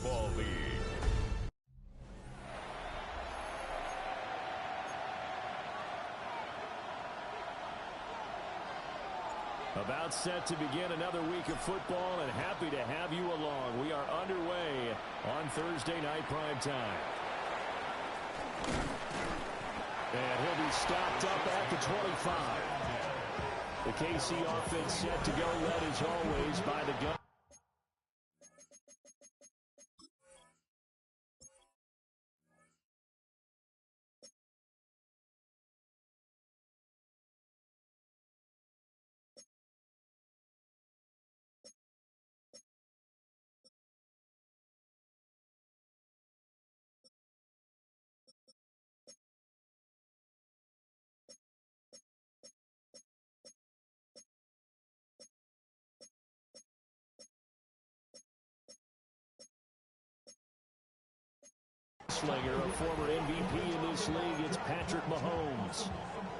Football League. About set to begin another week of football, and happy to have you along. We are underway on Thursday night prime time. And he'll be stopped up at the 25. The KC offense set to go, led as always by the gun. Slinger, a former MVP in this league, it's Patrick Mahomes.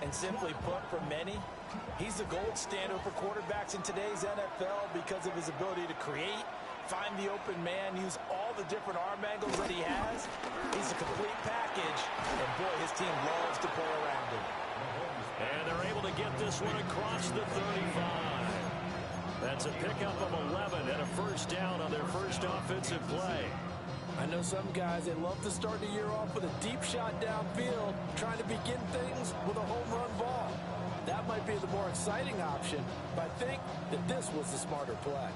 And simply put, for many, he's the gold standard for quarterbacks in today's NFL because of his ability to create, find the open man, use all the different arm angles that he has. He's a complete package, and boy, his team loves to play around him. And they're able to get this one across the 35. That's a pickup of 11 and a first down on their first offensive play. I know some guys, they love to start the year off with a deep shot downfield, trying to begin things with a home run ball. That might be the more exciting option, but I think that this was the smarter play.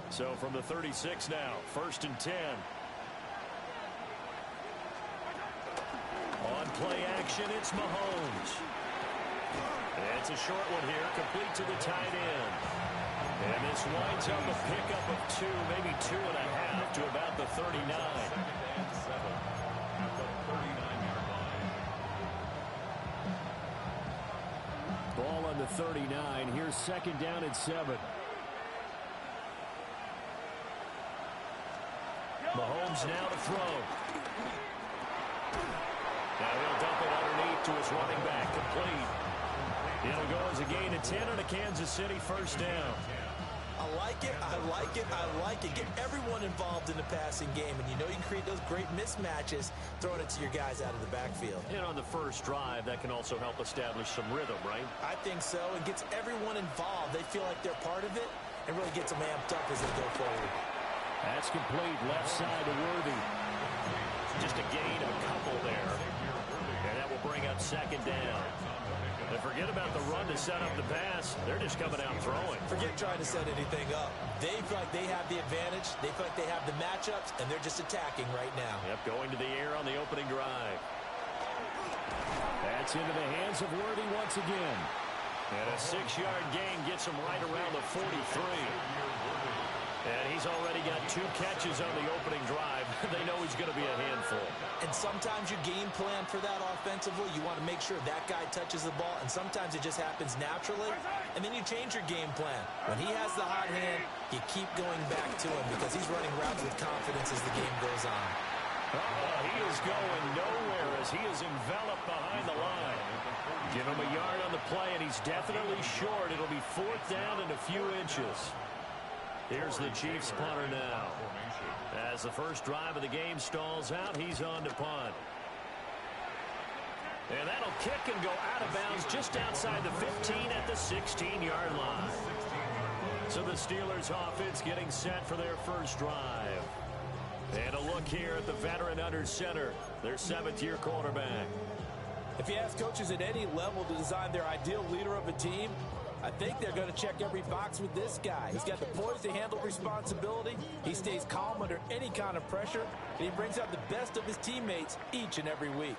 So from the 36 now, 1st and 10. On play action, it's Mahomes. It's a short one here, complete to the tight end. And this winds up a pickup of 2, maybe 2.5 to about the 39. Ball on the 39. Here's 2nd down and 7. Mahomes now to throw. Now he'll dump it underneath to his running back, complete. It'll go as a gain of 10 and a Kansas City first down. I like it, I like it, I like it. Get everyone involved in the passing game, and you know you can create those great mismatches throwing it to your guys out of the backfield. And on the first drive, that can also help establish some rhythm, right? I think so. It gets everyone involved. They feel like they're part of it, and really gets them amped up as they go forward. That's complete, left side to Worthy. Just a gain of a couple there. And that will bring up 2nd down. And forget about the run to set up the pass. They're just coming out throwing. Forget trying to set anything up. They feel like they have the advantage. They feel like they have the matchups, and they're just attacking right now. Yep, going to the air on the opening drive. That's into the hands of Worthy once again. And a 6-yard gain gets him right around the 43. And he's already got 2 catches on the opening drive. They know he's going to be a handful. And sometimes you game plan for that offensively. You want to make sure that guy touches the ball, and sometimes it just happens naturally, and then you change your game plan. When he has the hot hand, you keep going back to him because he's running routes with confidence as the game goes on. He is going nowhere as he is enveloped behind the line. Give him a yard on the play, and he's definitely short. It'll be 4th down and a few inches. Here's the Chiefs punter now. As the first drive of the game stalls out, he's on to punt. And that'll kick and go out of bounds just outside the 15 at the 16-yard line. So the Steelers offense getting set for their first drive. And a look here at the veteran under center, their 7th-year quarterback. If you ask coaches at any level to design their ideal leader of a team, I think they're going to check every box with this guy. He's got the poise to handle responsibility. He stays calm under any kind of pressure, and he brings out the best of his teammates each and every week.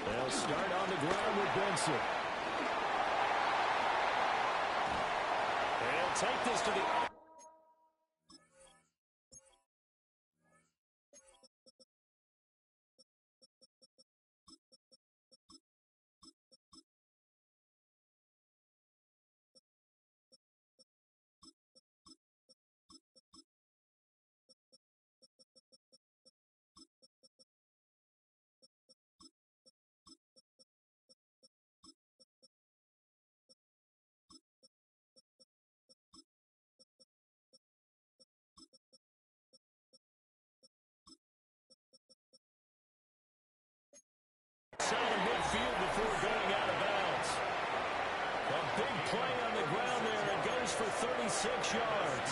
They'll start on the ground with Benson. They'll take this to the... 6 yards.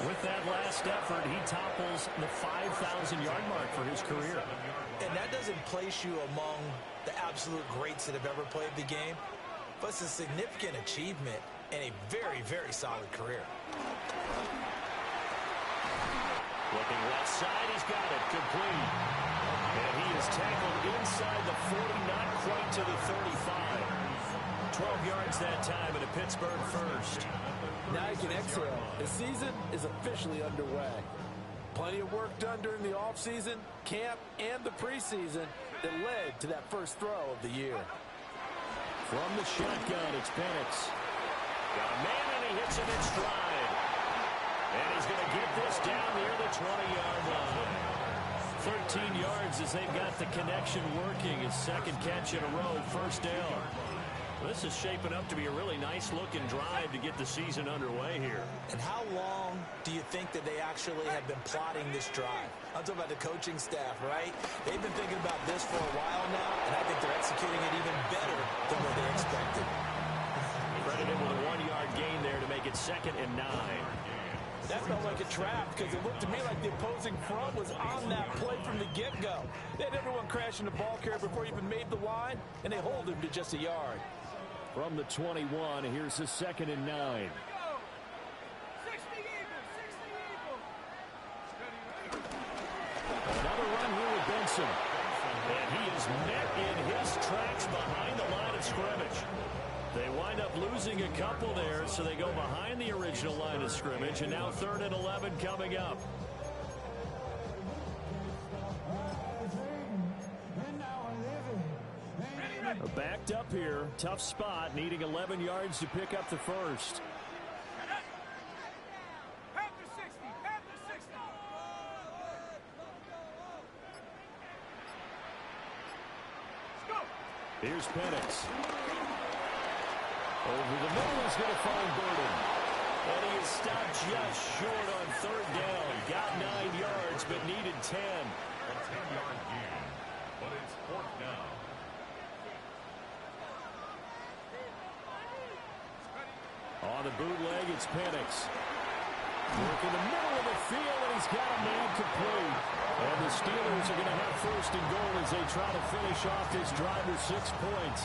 With that last effort, he topples the 5,000-yard mark for his career. And that doesn't place you among the absolute greats that have ever played the game, but it's a significant achievement and a very, very solid career. Looking left side, he's got it, complete. And he is tackled inside the 40, not quite to the 35. 12 yards that time, and a Pittsburgh first. Now you can exhale. The season is officially underway. Plenty of work done during the offseason, camp, and the preseason that led to that first throw of the year. From the shotgun, it's Penix. Got a man, and he hits him in stride. And he's going to get this down near the 20-yard line. 13 yards as they've got the connection working. His second catch in a row, first down. This is shaping up to be a really nice-looking drive to get the season underway here. And how long do you think that they actually have been plotting this drive? I'm talking about the coaching staff, right? They've been thinking about this for a while now, and I think they're executing it even better than what they expected. Credited with a 1-yard gain there to make it 2nd and 9. That felt like a trap because it looked to me like the opposing front was on that play from the get-go. They had everyone crashing the ball carrier before he even made the line, and they hold him to just a yard. From the 21, here's the 2nd and 9. Another run here with Benson. And he is met in his tracks behind the line of scrimmage. They wind up losing a couple there, so they go behind the original line of scrimmage, and now 3rd and 11 coming up. Backed up here, tough spot, needing 11 yards to pick up the first. Here's Penix. Over the middle is going to find Burden. And he is stopped just short on 3rd down. Got 9 yards, but needed 10. A 10-yard gain, but it's 4th down. On the bootleg, it's Penix. Work in the middle of the field, and he's got a man complete. And the Steelers are going to have 1st and goal as they try to finish off this drive with 6 points.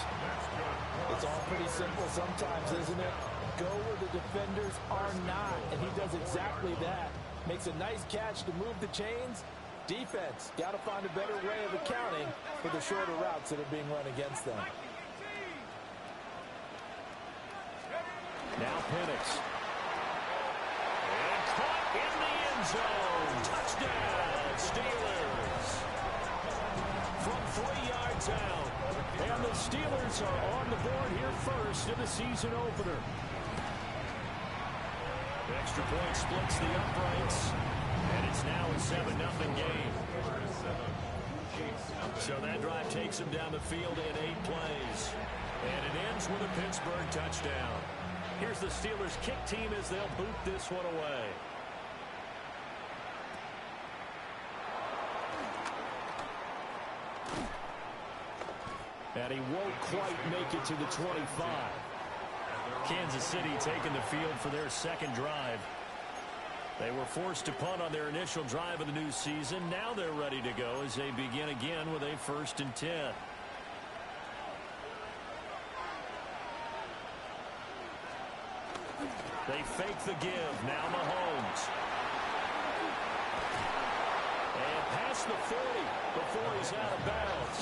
It's all pretty simple sometimes, isn't it? Go where the defenders are not, and he does exactly that. Makes a nice catch to move the chains. Defense, got to find a better way of accounting for the shorter routes that are being run against them. Now Penix. And caught in the end zone. Touchdown, Steelers. From 3 yards out. And the Steelers are on the board here first in the season opener. Extra point splits the uprights. And it's now a 7-0 game. So that drive takes him down the field in 8 plays. And it ends with a Pittsburgh touchdown. Here's the Steelers kick team as they'll boot this one away. And he won't quite make it to the 25. Kansas City taking the field for their 2nd drive. They were forced to punt on their initial drive of the new season. Now they're ready to go as they begin again with a 1st and 10. They fake the give. Now Mahomes. And past the 40 before he's out of bounds.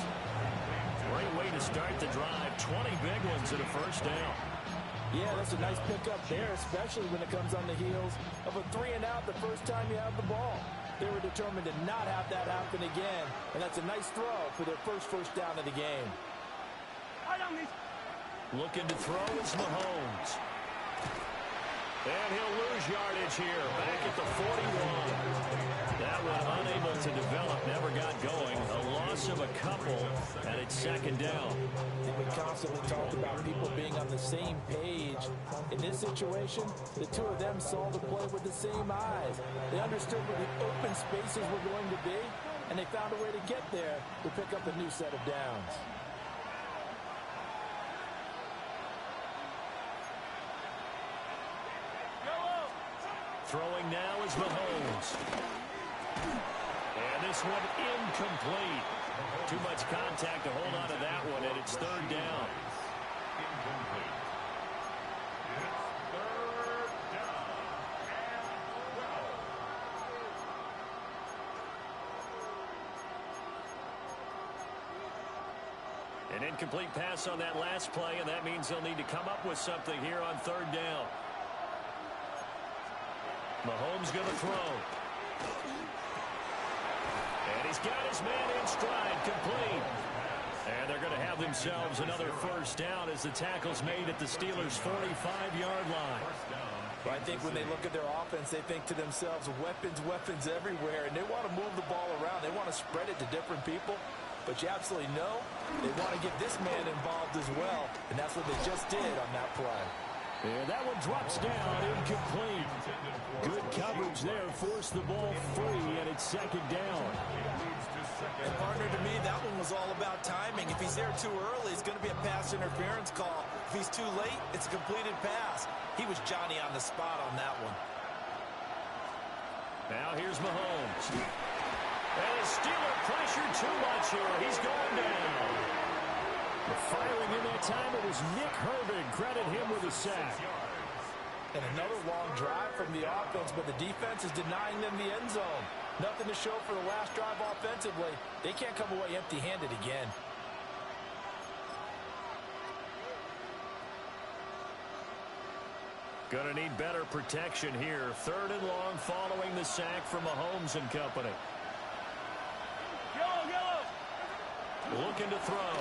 Great way to start the drive. 20 big ones and a 1st down. Yeah, that's a nice pickup there, especially when it comes on the heels of a 3-and-out the first time you have the ball. They were determined to not have that happen again, and that's a nice throw for their first down of the game. Looking to throw is Mahomes. And he'll lose yardage here, back at the 41. That one unable to develop, never got going. A loss of a couple, and it's 2nd down. And we constantly talked about people being on the same page. In this situation, the two of them saw the play with the same eyes. They understood where the open spaces were going to be, and they found a way to get there to pick up a new set of downs. Throwing now is Mahomes. And this one incomplete. Too much contact to hold on to that one, and it's third down. Incomplete. It's third down and 12. An incomplete pass on that last play, and that means they'll need to come up with something here on third down. Mahomes going to throw. And he's got his man in stride, complete. And they're going to have themselves another first down as the tackle's made at the Steelers' 45-yard line. Well, I think when they look at their offense, they think to themselves, weapons, weapons everywhere, and they want to move the ball around. They want to spread it to different people. But you absolutely know they want to get this man involved as well, and that's what they just did on that play. And that one drops down, incomplete. Good coverage there, forced the ball free, and it's second down. And partner, to me, that one was all about timing. If he's there too early, it's going to be a pass interference call. If he's too late, it's a completed pass. He was Johnny on the spot on that one. Now here's Mahomes. And the Steeler pressured too much here. He's going down. Firing in that time, it was Nick Herbig. Credit him with a sack. And another long drive from the offense, but the defense is denying them the end zone. Nothing to show for the last drive offensively. They can't come away empty-handed again. Gonna need better protection here. Third and long following the sack from Mahomes and company. Looking to throw.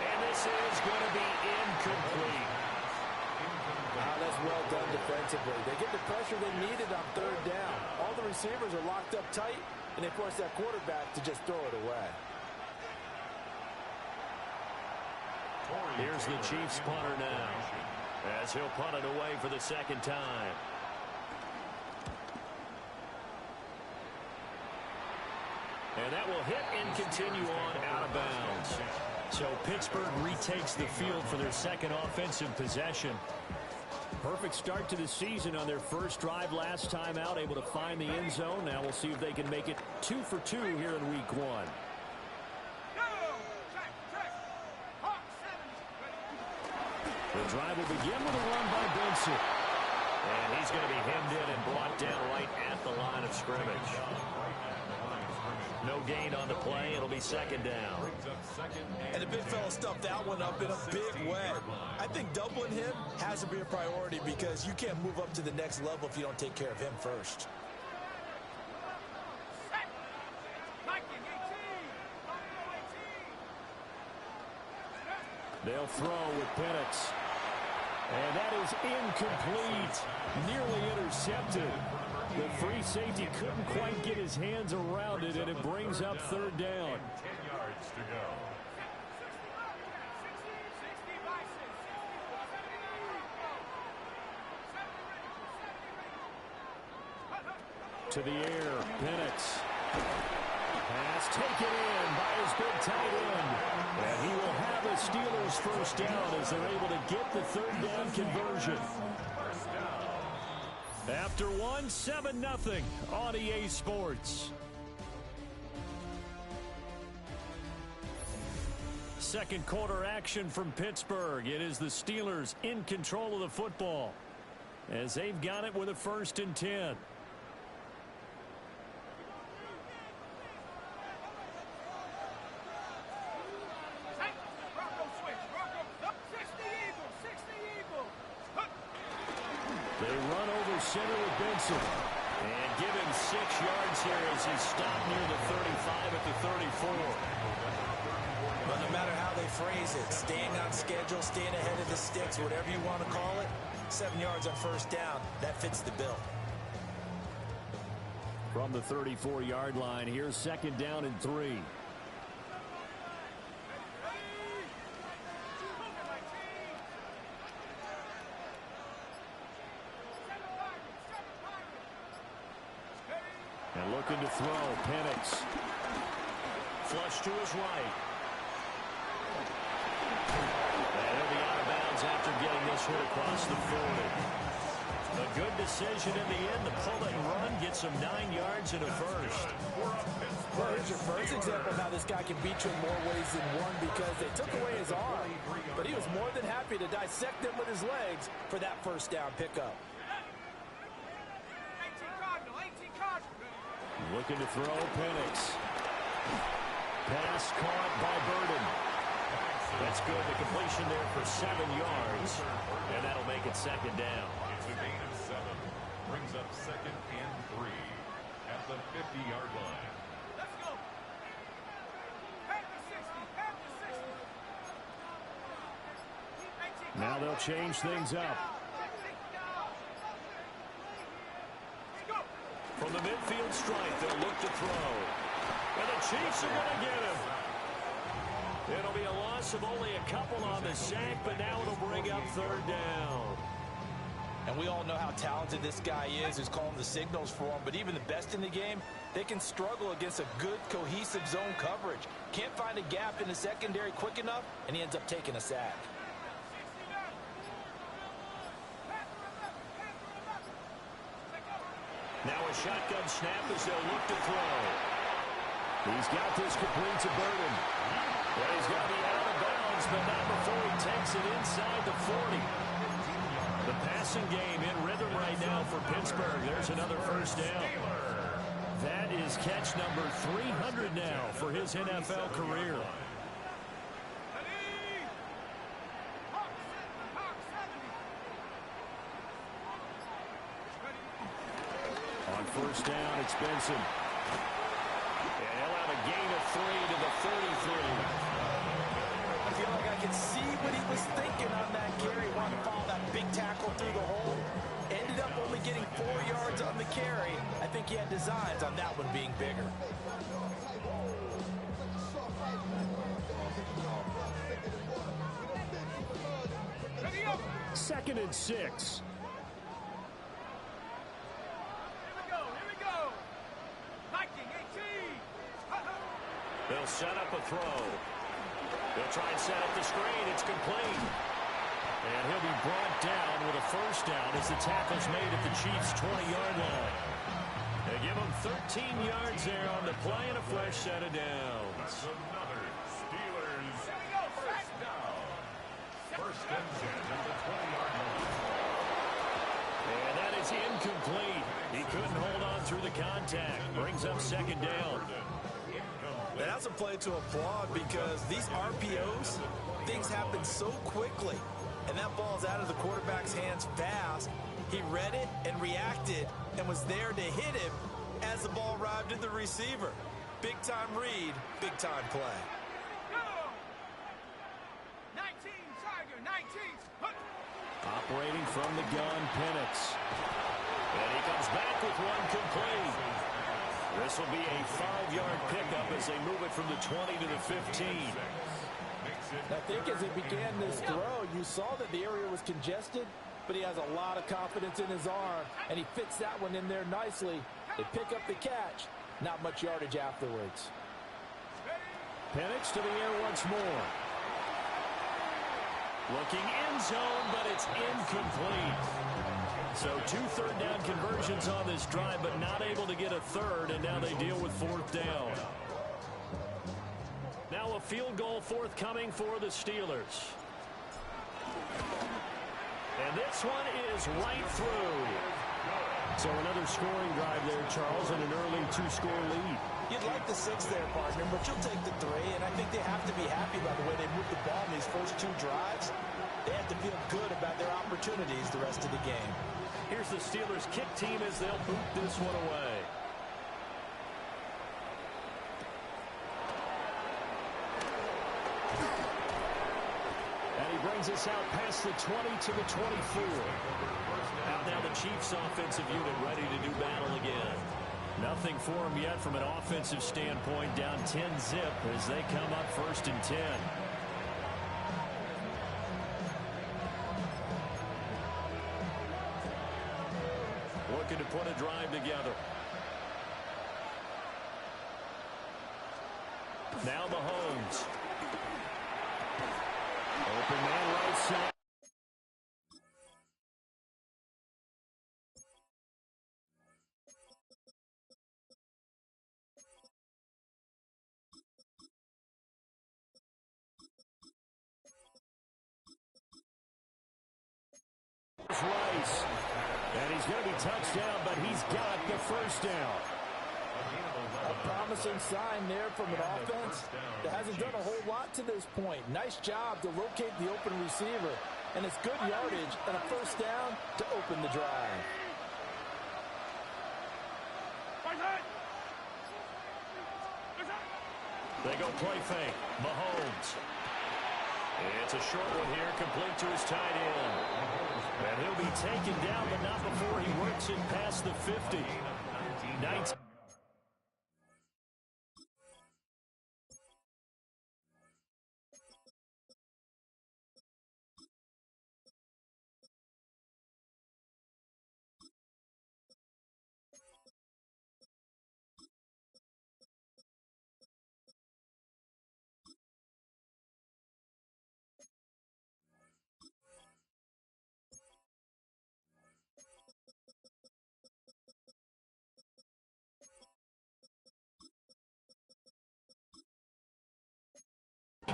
And this is going to be incomplete. That's well done defensively. They get the pressure they needed on third down. All the receivers are locked up tight, and they force that quarterback to just throw it away. Here's the Chiefs punter now, as he'll punt it away for the second time. And that will hit and continue on out of bounds. So Pittsburgh retakes the field for their second offensive possession. Perfect start to the season on their first drive last time out, able to find the end zone. Now we'll see if they can make it 2 for 2 here in week 1. The drive will begin with a run by Benson. And he's going to be hemmed in and brought down right at the line of scrimmage. No gain on the play. It'll be second down. And the big fella stuffed that one up in a big way. I think doubling him has to be a priority because you can't move up to the next level if you don't take care of him first. They'll throw with Penix. And that is incomplete. Nearly intercepted. The free safety couldn't quite get his hands around it, and it brings up third down. 10 yards to go. To the air, Penix. Pass taken in by his big tight end. And he will have a Steelers first down as they're able to get the third down conversion. After one, 7-0 on EA Sports. Second quarter action from Pittsburgh. It is the Steelers in control of the football as they've got it with a 1st and 10. Center with Benson. And give him 6 yards here as he stopped near the 35 at the 34. But no matter how they phrase it, staying on schedule, staying ahead of the sticks, whatever you want to call it, 7 yards on first down, that fits the bill. From the 34-yard line, here's second down and 3. And looking to throw, Penix. Flush to his right. And he'll be out of bounds after getting this hit across the 40. A good decision in the end. The pull and run gets him 9 yards and a first. Well, here's your first example of how this guy can beat you in more ways than one because they took away his arm, but he was more than happy to dissect them with his legs for that first down pickup. Looking to throw, Penix. Pass caught by Burden. That's good. The completion there for 7 yards, and that'll make it second down. It's a gain of 7. Brings up 2nd and 3 at the 50-yard line. Let's go. Head to 60. Head to 60. Now they'll change things up. From the midfield stripe, they'll look to throw. And the Chiefs are going to get him. It'll be a loss of only a couple on the sack, but now it'll bring up 3rd down. And we all know how talented this guy is, who's calling the signals for him. But even the best in the game, they can struggle against a good, cohesive zone coverage. Can't find a gap in the secondary quick enough, and he ends up taking a sack. Now a shotgun snap as they'll look to throw. He's got this complete to Burden. Well, he's going to be out of bounds, but not before he takes it inside the 40. The passing game in rhythm right now for Pittsburgh. There's another first down. That is catch number 300 now for his NFL career. On first down, it's Benson. And he'll have a gain of 3 to the 33. I feel like I can see what he was thinking on that carry. Wanted to follow that big tackle through the hole. Ended up only getting 4 yards on the carry. I think he had designs on that one being bigger. 2nd and 6. They'll set up a throw. They'll try and set up the screen. It's complete. And he'll be brought down with a first down as the tackle's made at the Chiefs' 20-yard line. They give him 13 yards there on the play and a fresh set of downs. That's another Steelers first down. 1st and 10 at the 20-yard line. And that is incomplete. He couldn't hold on through the contact. Brings up 2nd down. And that's a play to applaud because these RPOs, things happen so quickly. And that ball's out of the quarterback's hands fast. He read it and reacted and was there to hit him as the ball arrived at the receiver. Big-time read, big-time play. 19, Tiger, 19. Operating from the gun, Penix. And he comes back with one complete. This will be a 5-yard pickup as they move it from the 20 to the 15. I think as he began this throw, you saw that the area was congested, but he has a lot of confidence in his arm, and he fits that one in there nicely. They pick up the catch. Not much yardage afterwards. Penix to the air once more. Looking end zone, but it's incomplete. So 2 third-down conversions on this drive, but not able to get a third, and now they deal with 4th down. Now a field goal forthcoming for the Steelers. And this one is right through. So another scoring drive there, Charles, and an early 2-score lead. You'd like the 6 there, partner, but you'll take the 3, and I think they have to be happy by the way they moved the ball in these first 2 drives. They have to feel good about their opportunities the rest of the game. Here's the Steelers kick team as they'll boot this one away. And he brings us out past the 20 to the 24. Out now the Chiefs offensive unit ready to do battle again. Nothing for them yet from an offensive standpoint. Down 10-zip as they come up 1st and 10. Looking to put a drive together. Now Mahomes. Open man right side. is going to be touched down, but he's got the first down. A promising sign there from an offense that hasn't done a whole lot to this point. Nice job to locate the open receiver. And it's good yardage and a first down to open the drive. They go play fake. Mahomes. It's a short one here, complete to his tight end. And he'll be taken down, but not before he works it past the 50. 19.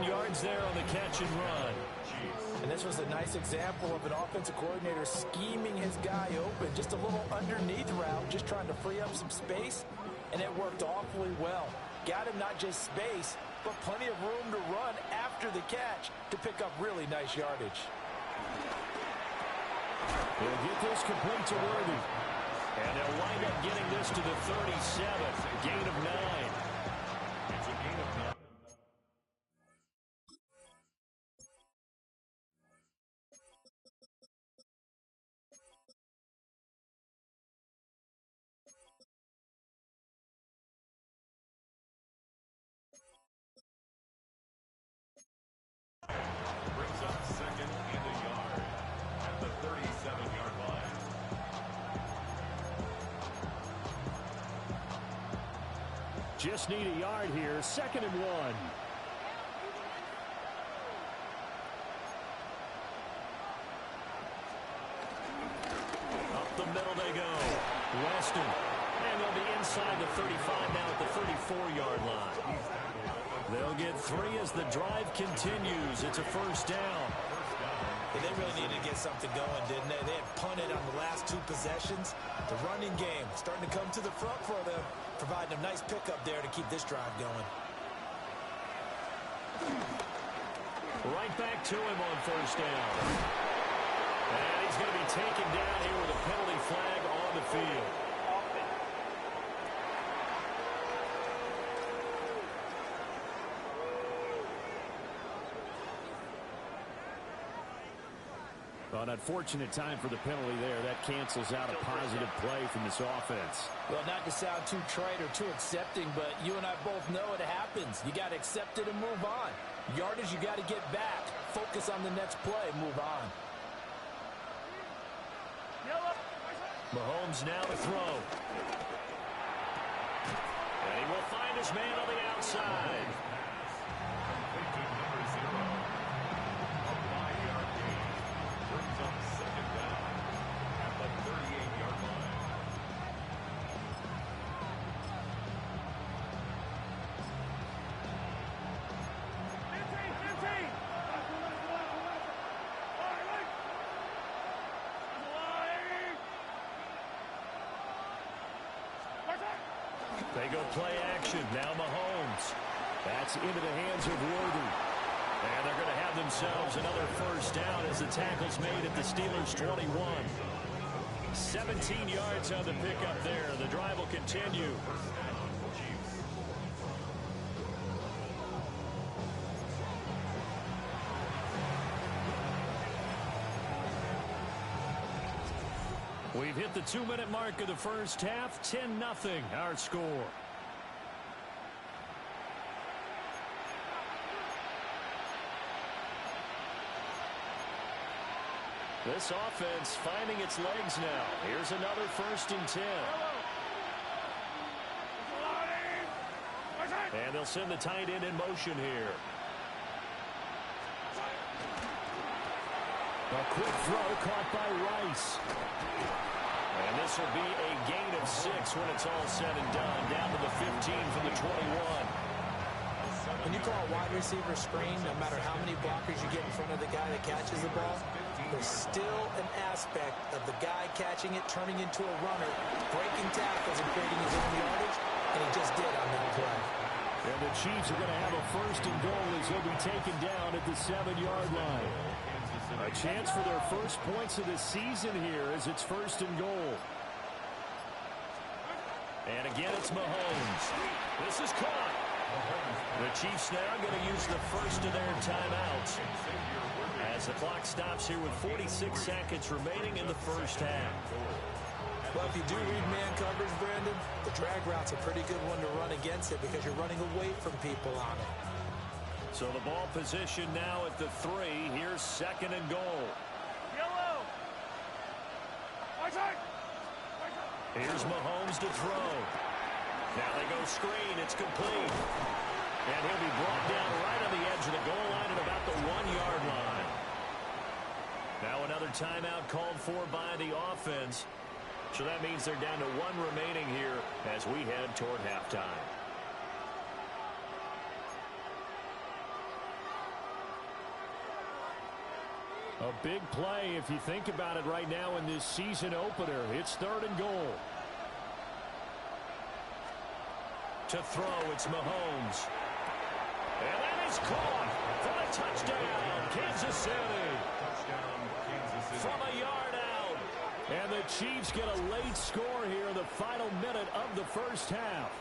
Yards there on the catch and run. And this was a nice example of an offensive coordinator scheming his guy open. Just a little underneath route, just trying to free up some space, and it worked awfully well. Got him not just space, but plenty of room to run after the catch to pick up really nice yardage. They'll get this complete to Worthy. And they'll wind up getting this to the 37. Gain of 9. It's a gain of 9. Brings up second and a yard at the 37-yard line. Just need a yard here. 2nd and 1. Up the middle they go. Weston. And they'll be inside the 35 now at the 34-yard line. They'll get 3 as the drive continues. It's a first down. They really needed to get something going, didn't they? They had punted on the last 2 possessions. The running game starting to come to the front for them, providing a nice pickup there to keep this drive going. Right back to him on first down. And he's going to be taken down here with a penalty flag on the field. An unfortunate time for the penalty there. That cancels out a positive play from this offense. Well, not to sound too trite or too accepting, but you and I both know it happens. You got to accept it and move on. Yardage, you got to get back. Focus on the next play. Move on. Mahomes now to throw. And he will find his man on the outside. They go play action. Now Mahomes. That's into the hands of Worthy. And they're going to have themselves another first down as the tackle's made at the Steelers' 21. 17 yards on the pickup there. The drive will continue. We've hit the 2-minute mark of the first half. 10-0 our score. This offense finding its legs now. Here's another 1st and 10. And they'll send the tight end in motion here. A quick throw caught by Rice. And this will be a gain of 6 when it's all said and done. Down to the 15 from the 21. When you call a wide receiver screen, no matter how many blockers you get in front of the guy that catches the ball, there's still an aspect of the guy catching it, turning into a runner, breaking tackles and creating his own yardage, and he just did on that play. And the Chiefs are going to have a 1st and goal as he'll be taken down at the 7-yard line. A chance for their first points of the season here as it's 1st and goal. And again, it's Mahomes. This is caught. The Chiefs now going to use the first of their timeouts as the clock stops here with 46 seconds remaining in the first half. Well, if you do read man coverage, Brandon, the drag route's a pretty good one to run against it because you're running away from people on it. So the ball position now at the 3. Here's 2nd and goal. Yellow. Here's Mahomes to throw. Now they go screen. It's complete. And he'll be brought down right on the edge of the goal line at about the 1-yard line. Now another timeout called for by the offense. So that means they're down to 1 remaining here as we head toward halftime. A big play if you think about it right now in this season opener. It's 3rd and goal. To throw, it's Mahomes. And that is caught for the touchdown, Kansas City. From a yard out. And the Chiefs get a late score here in the final minute of the first half.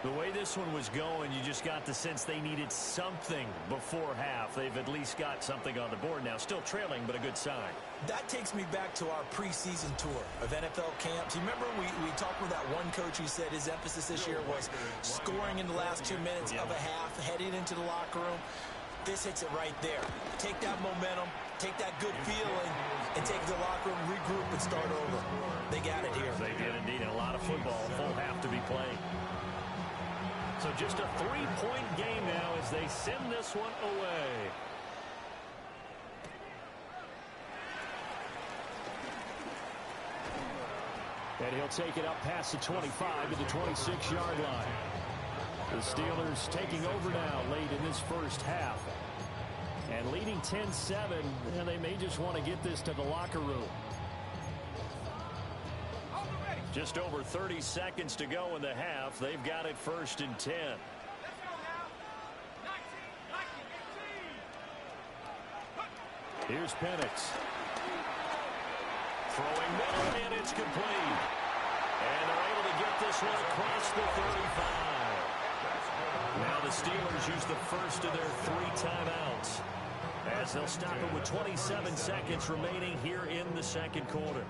The way this one was going, you just got the sense they needed something before half. They've at least got something on the board now. Still trailing, but a good sign. That takes me back to our preseason tour of NFL camps. You remember we talked with that one coach who said his emphasis this year was scoring in the last 2 minutes of a half, heading into the locker room. This hits it right there. Take that momentum, take that good feeling, and take it to the locker room, regroup, and start over. They got it here. They did indeed. A lot of football, full half to be played. So just a 3-point game now as they send this one away. And he'll take it up past the 25 to the 26-yard line. The Steelers taking over now late in this first half. And leading 10-7, and they may just want to get this to the locker room. Just over 30 seconds to go in the half. They've got it 1st and 10. Here's Penix. Throwing middle, and it's complete. And they're able to get this one across the 35. Now the Steelers use the first of their 3 timeouts as they'll stop it with 27 seconds remaining here in the second quarter.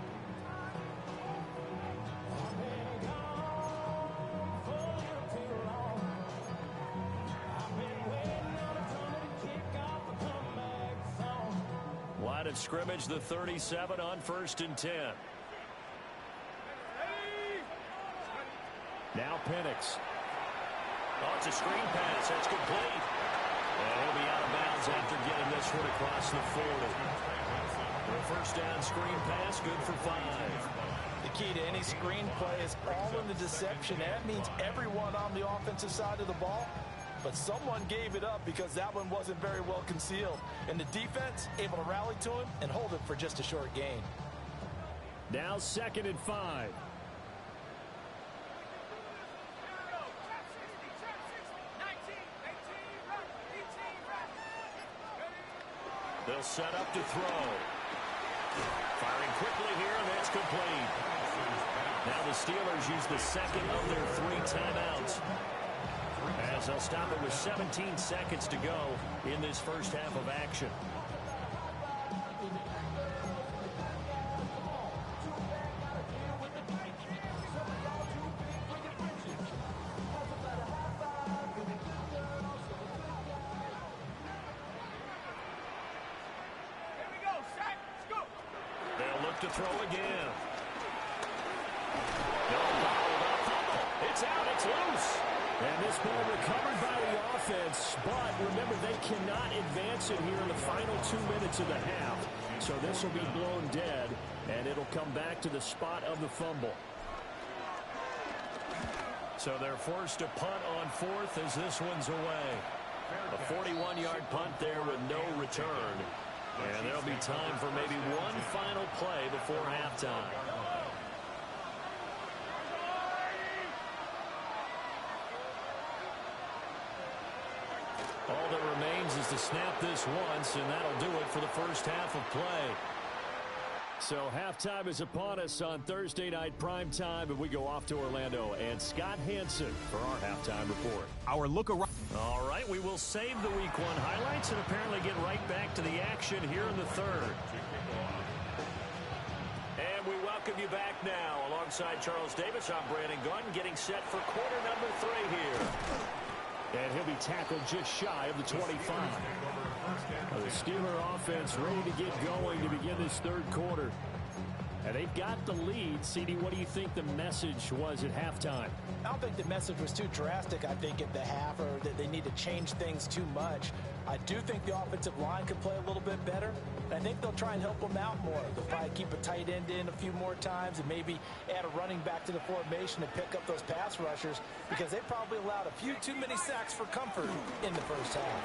Line of scrimmage, the 37 on 1st and 10. Now Penix. Oh, it's a screen pass. That's complete. And he'll be out of bounds after getting this one across the 40. The first down screen pass, good for 5. The key to any screen play is all in the deception. That means everyone on the offensive side of the ball. But someone gave it up because that one wasn't very well concealed. And the defense able to rally to him and hold it for just a short gain. Now 2nd and 5. They'll set up to throw. Firing quickly here, and that's complete. Now the Steelers use the second of their 3 timeouts as they'll stop it with 17 seconds to go in this first half of action. They'll look to throw again. It's out, it's loose. And this ball recovered by the offense, but remember, they cannot advance it here in the final 2 minutes of the half. So this will be blown dead, and it'll come back to the spot of the fumble. So they're forced to punt on fourth as this one's away. A 41-yard punt there with no return. And there'll be time for maybe one final play before halftime. All that remains is to snap this once, and that'll do it for the first half of play. So halftime is upon us on Thursday night primetime, and we go off to Orlando and Scott Hansen for our halftime report. Our look around. All right, we will save the Week 1 highlights and apparently get right back to the action here in the third. And we welcome you back now. Alongside Charles Davis, I'm Brandon Gunn, getting set for quarter number 3 here. And he'll be tackled just shy of the 25. The Steeler offense ready to get going to begin this third quarter. And they've got the lead. CD, what do you think the message was at halftime? I don't think the message was too drastic, I think, at the half, or that they need to change things too much. I do think the offensive line could play a little bit better. And I think they'll try and help them out more. They'll probably keep a tight end in a few more times and maybe add a running back to the formation to pick up those pass rushers, because they probably allowed a few too many sacks for comfort in the first half.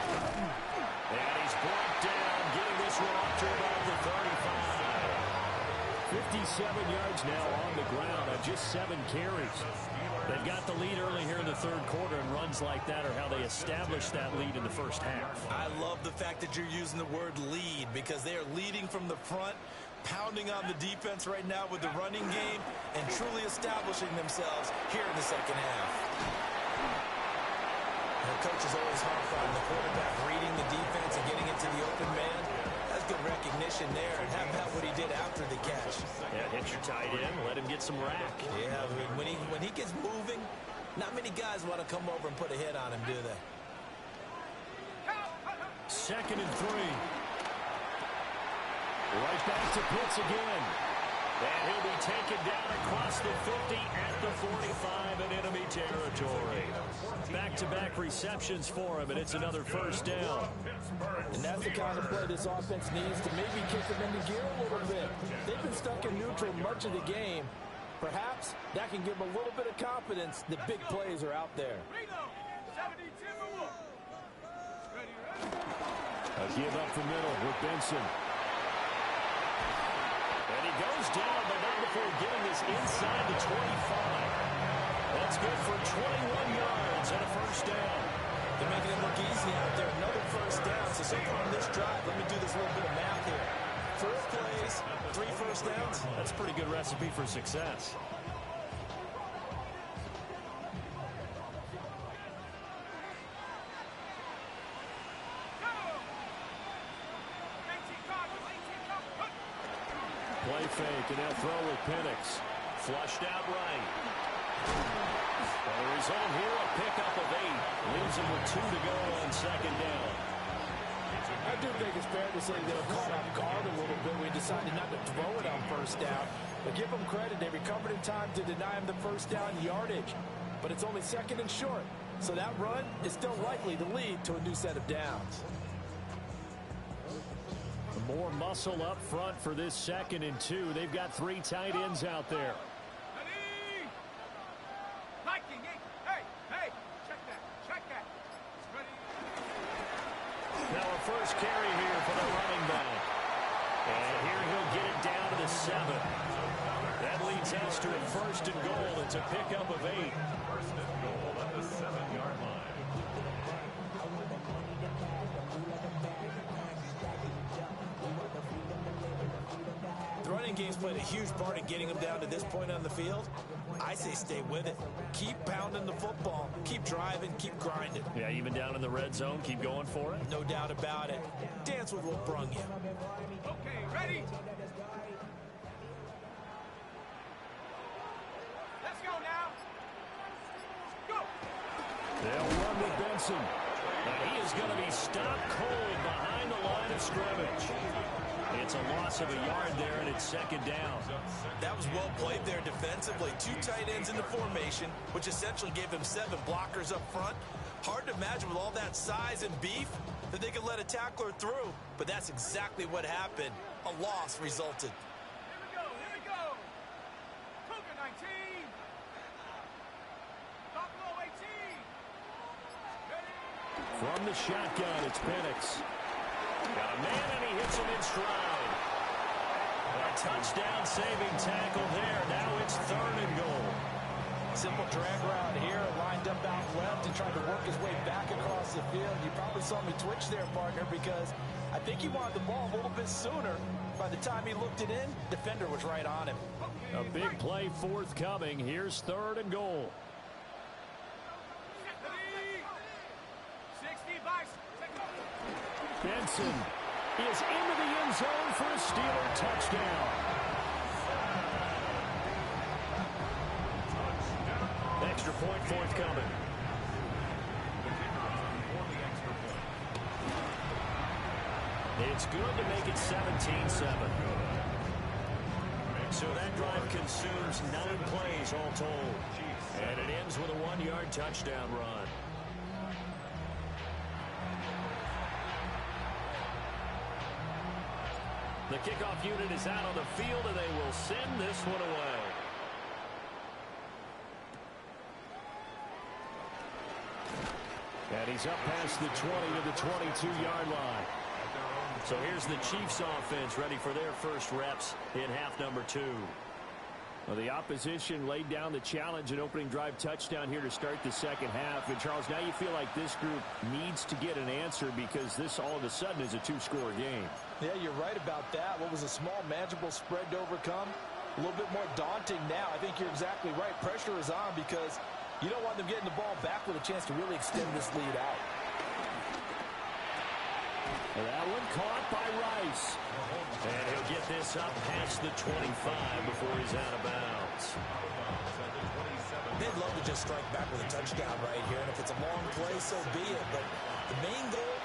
And he's brought down, getting this one up to about the 35. 57 yards now on the ground on just 7 carries. They've got the lead early here in the third quarter, and runs like that are how they establish that lead in the first half. I love the fact that you're using the word lead, because they are leading from the front, pounding on the defense right now with the running game, and truly establishing themselves here in the second half. The coach is always harped on the quarterback reading the defense and getting into the open man. That's good recognition there, and how about what he did after the catch? Yeah, hit your tight end, let him get some rack. Yeah, when he gets moving, not many guys want to come over and put a hit on him, do they? Second and 3. Right back to Pitts again. And he'll be taken down across the 50 at the 45 in enemy territory. Back-to-back receptions for him, and it's another first down. And that's the kind of play this offense needs to maybe kick them into gear a little bit. They've been stuck in neutral much of the game. Perhaps that can give them a little bit of confidence that big plays are out there. A give up the middle with Benson. And he goes down, but not before getting this inside the 25. That's good for 21 yards and a first down. They're making it look easy out there. Another first down. So far on this drive, let me do this little bit of math here. 4 plays, 3 first downs. That's a pretty good recipe for success. Play fake, and they'll throw with Penix. Flushed out right. And the result here, a pickup of 8. Leaves him with 2 to go on second down. I do think it's fair to say they were caught off guard a little bit. We decided not to throw it on first down. But give them credit. They recovered in time to deny him the first down yardage. But it's only second and short. So that run is still likely to lead to a new set of downs. More muscle up front for this second and 2. They've got 3 tight ends out there. Now a first carry here for the running back. And here he'll get it down to the 7. That leads us to a first and goal. It's a pickup of 8. First and goal at the 7-yard line. The running game's played a huge part in getting them down to this point on the field. I say stay with it. Keep pounding the football. Keep driving. Keep grinding. Yeah, even down in the red zone, keep going for it. No doubt about it. Dance with what brung you. Okay, ready? Let's go now. Go. They'll run with Benson. Now he is going to be stopped cold behind the line of scrimmage. It's a loss of a yard there, and it's second down. That was well played there defensively. 2 tight ends in the formation, which essentially gave him 7 blockers up front. Hard to imagine with all that size and beef that they could let a tackler through, but that's exactly what happened. A loss resulted. Here we go. Cougar 19. From the shotgun, it's Penix. Got a man, and he hits him in stride. A touchdown-saving tackle there. Now it's 3rd and goal. Simple drag route here, lined up out left and tried to work his way back across the field. You probably saw me twitch there, partner, because I think he wanted the ball a little bit sooner. By the time he looked it in, defender was right on him. A big play forthcoming. Here's 3rd and goal. 60 by Benson is into the end zone for a Steeler touchdown. Extra point forthcoming. It's good to make it 17-7. So that drive consumes 9 plays all told. And it ends with a 1-yard touchdown run. The kickoff unit is out on the field, and they will send this one away. And he's up past the 20 to the 22-yard line. So here's the Chiefs offense ready for their first reps in half number 2. Well, the opposition laid down the challenge and opening drive touchdown here to start the second half. And, Charles, now you feel like this group needs to get an answer because this all of a sudden is a 2-score game. Yeah, you're right about that. What was a small, manageable spread to overcome? A little bit more daunting now. I think you're exactly right. Pressure is on because you don't want them getting the ball back with a chance to really extend this lead out. That one caught by Rice. And he'll get this up past the 25 before he's out of bounds. They'd love to just strike back with a touchdown right here. And if it's a long play, so be it. But the main goal,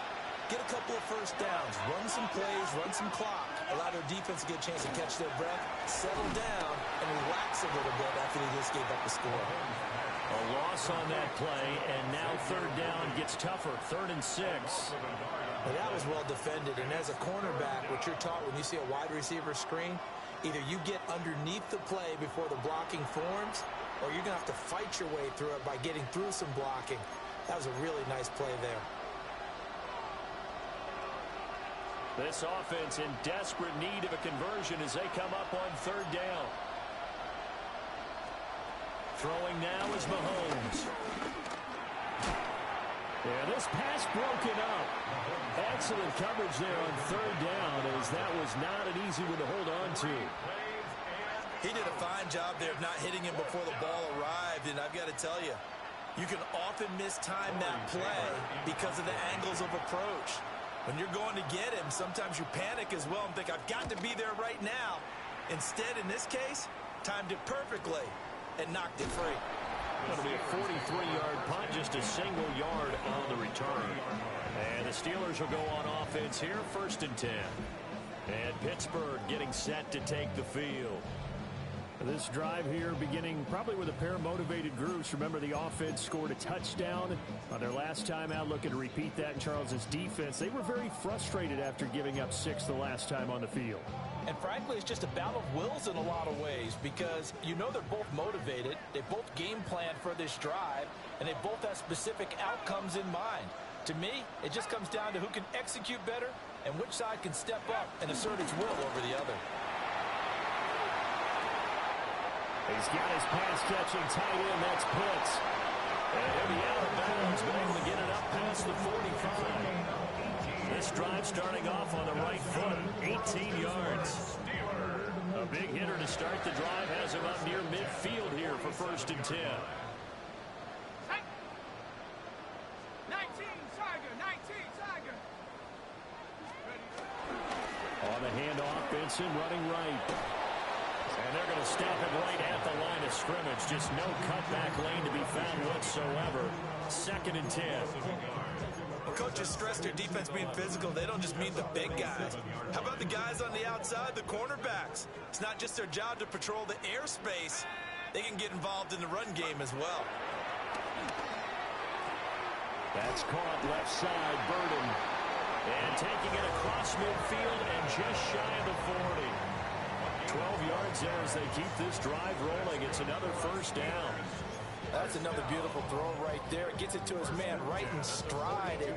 get a couple of first downs, run some plays, run some clock, allow their defense to get a chance to catch their breath, settle down, and relax a little bit after they just gave up the score. A loss on that play, and now 3rd down gets tougher, 3rd and 6. Well, that was well defended, and as a cornerback, what you're taught when you see a wide receiver screen, either you get underneath the play before the blocking forms, or you're going to have to fight your way through it by getting through some blocking. That was a really nice play there. This offense in desperate need of a conversion as they come up on 3rd down. Throwing now is Mahomes. Yeah, this pass broken up. Excellent coverage there on 3rd down as that was not an easy one to hold on to. He did a fine job there of not hitting him before the ball arrived, and I've got to tell you, you can often mistime that play because of the angles of approach. When you're going to get him, sometimes you panic as well and think, I've got to be there right now. Instead, in this case, timed it perfectly and knocked it free. It'll be a 43-yard punt, just a single yard on the return. And the Steelers will go on offense here, 1st and 10. And Pittsburgh getting set to take the field. This drive here beginning probably with a pair of motivated groups. Remember, the offense scored a touchdown on their last time out. Looking to repeat that in Charles's defense. They were very frustrated after giving up 6 the last time on the field. And frankly, it's just a battle of wills in a lot of ways because you know they're both motivated. They both game plan for this drive, and they both have specific outcomes in mind. To me, it just comes down to who can execute better and which side can step up and assert its will over the other. He's got his pass-catching tight end. That's Pitts. And he'll be out of bounds, but able to get it up past the 45. This drive starting off on the right foot, 18 yards. A big hitter to start the drive has him up near midfield here for 1st and 10. 19, Tiger, 19, Tiger. On the handoff, Benson running right. And they're going to stop it right at the line of scrimmage. Just no cutback lane to be found whatsoever. 2nd and 10. Well, coaches stress their defense being physical. They don't just mean the big guys. How about the guys on the outside, the cornerbacks? It's not just their job to patrol the airspace. They can get involved in the run game as well. That's caught left side, Burden. And taking it across midfield and just shy of the 40. 12 yards there as they keep this drive rolling. It's another 1st down. That's another beautiful throw right there. It gets it to his man right in stride. And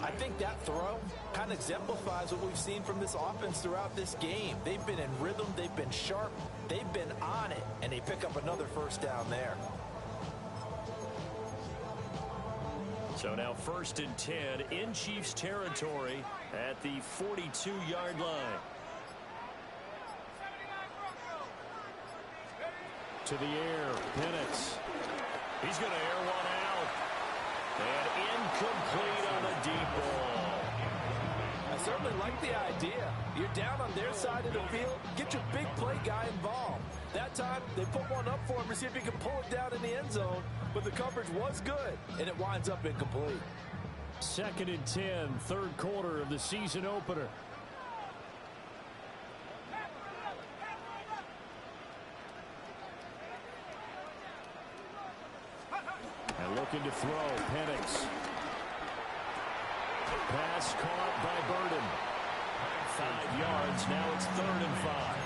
I think that throw kind of exemplifies what we've seen from this offense throughout this game. They've been in rhythm. They've been sharp. They've been on it. And they pick up another first down there. So now 1st and 10 in Chiefs territory at the 42-yard line. To the air, Penix. He's going to air one out. And incomplete on the deep ball. I certainly like the idea. You're down on their side of the field. Get your big play guy involved. That time, they put one up for him to see if he can pull it down in the end zone. But the coverage was good, and it winds up incomplete. 2nd and 10, 3rd quarter of the season opener. And looking to throw, Penix. Pass caught by Burden. 5 yards, now it's 3rd and 5.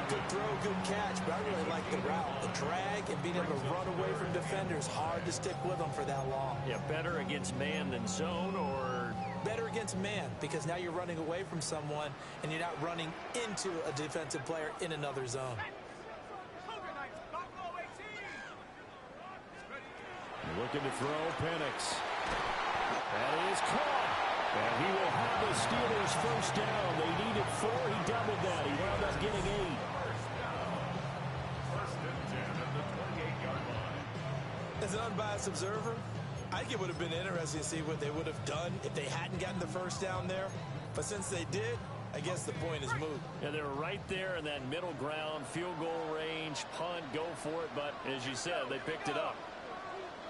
Good throw, good catch, but I really like the route. The drag and being able to run away from defenders, hard to stick with them for that long. Yeah, better against man than zone, or? Better against man, because now you're running away from someone and you're not running into a defensive player in another zone. Looking to throw, Penix. That is caught. And he will have the Steelers first down. They needed 4. He doubled that. He wound up getting 8. As an unbiased observer, I think it would have been interesting to see what they would have done if they hadn't gotten the first down there. But since they did, I guess the point is moot. Yeah, they were right there in that middle ground, field goal range, punt, go for it. But as you said, they picked it up.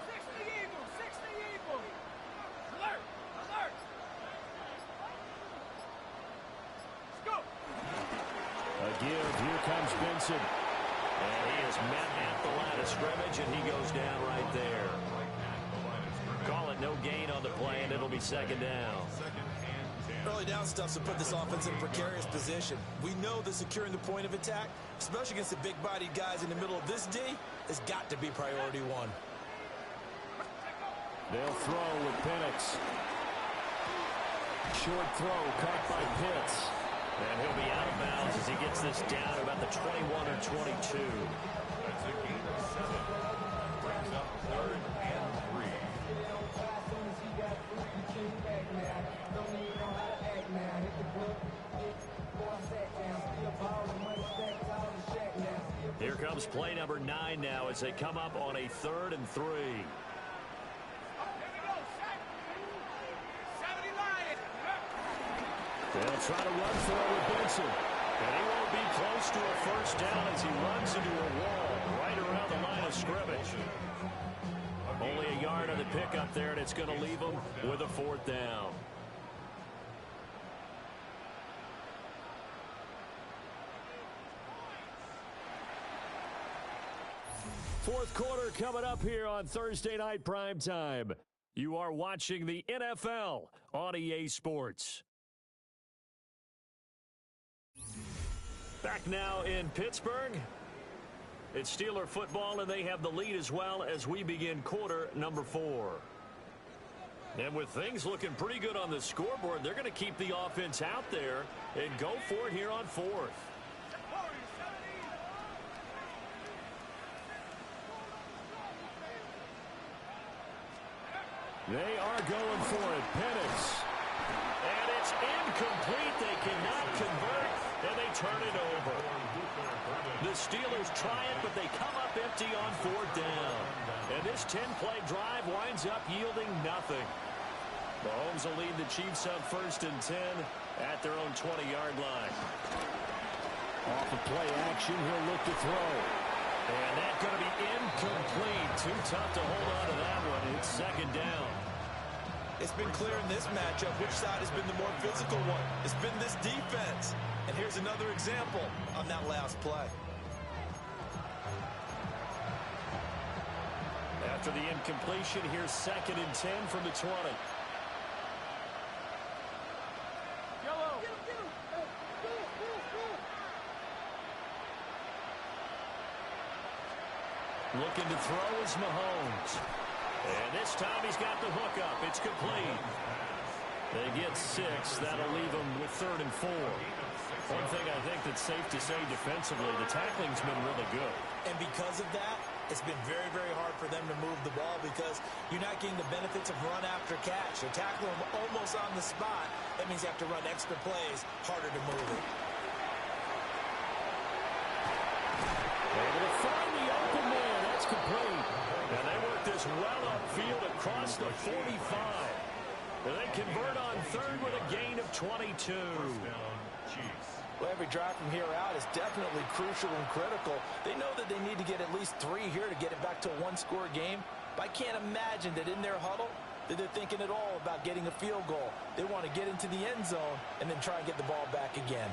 60 Eagles, 60 Eagles. Alert, alert. Let's go. A give, here comes Benson. And he is met at the line of scrimmage, and he goes down right there. Call it no gain on the play, and it'll be 2nd down. Early down stuff to put this offense in a precarious position. We know that securing the point of attack, especially against the big-bodied guys in the middle of this D, has got to be priority 1. They'll throw with Penix. Short throw caught by Pitts. And he'll be out of bounds as he gets this down about the 21 or 22. That's a gain of 7. Brings up 3rd and 3. Here comes play number 9 now as they come up on a 3rd and 3. They'll try to run for it with Benson. And he won't be close to a first down as he runs into a wall right around the line of scrimmage. Only a yard on the pickup there, and it's going to leave him with a 4th down. Fourth quarter coming up here on Thursday Night Primetime. You are watching the NFL on EA Sports. Back now in Pittsburgh. It's Steeler football, and they have the lead as well as we begin quarter number 4. And with things looking pretty good on the scoreboard, they're going to keep the offense out there and go for it here on 4th. They are going for it. Penix. And it's incomplete. They cannot convert, and they turn it over. The Steelers try it, but they come up empty on 4th down. And this 10-play drive winds up yielding nothing. Mahomes will lead the Chiefs up 1st and 10 at their own 20-yard line. Off of play action, he'll look to throw. And that's going to be incomplete. Too tough to hold on to that one. It's 2nd down. It's been clear in this matchup which side has been the more physical one. It's been this defense. And here's another example on that last play. After the incompletion, here's 2nd and 10 from the 20. Looking to throw is Mahomes. And this time he's got the hook up. It's complete. They get 6. That'll leave them with 3rd and 4. One thing I think that's safe to say defensively, the tackling's been really good. And because of that, it's been very, very hard for them to move the ball because you're not getting the benefits of run after catch. They tackle them almost on the spot. That means you have to run extra plays, harder to move it. Able to find the open man. That's complete. And they work this well upfield across the 45. And they convert on 3rd with a gain of 22. Well, every drive from here out is definitely crucial and critical. They know that they need to get at least 3 here to get it back to a one-score game. But I can't imagine that in their huddle that they're thinking at all about getting a field goal. They want to get into the end zone and then try and get the ball back again.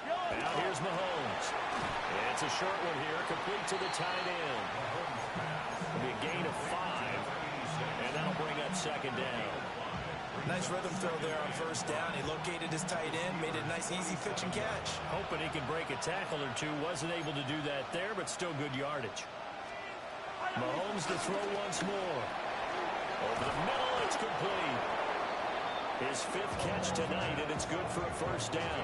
Now here's Mahomes. It's a short one here, complete to the tight end. It'll be a gain of 5, and that'll bring up 2nd down. Nice rhythm throw there on 1st down. He located his tight end, made it a nice, easy pitch and catch. Hoping he can break a tackle or two. Wasn't able to do that there, but still good yardage. Mahomes to throw once more. Over the middle, it's complete. His 5th catch tonight, and it's good for a 1st down.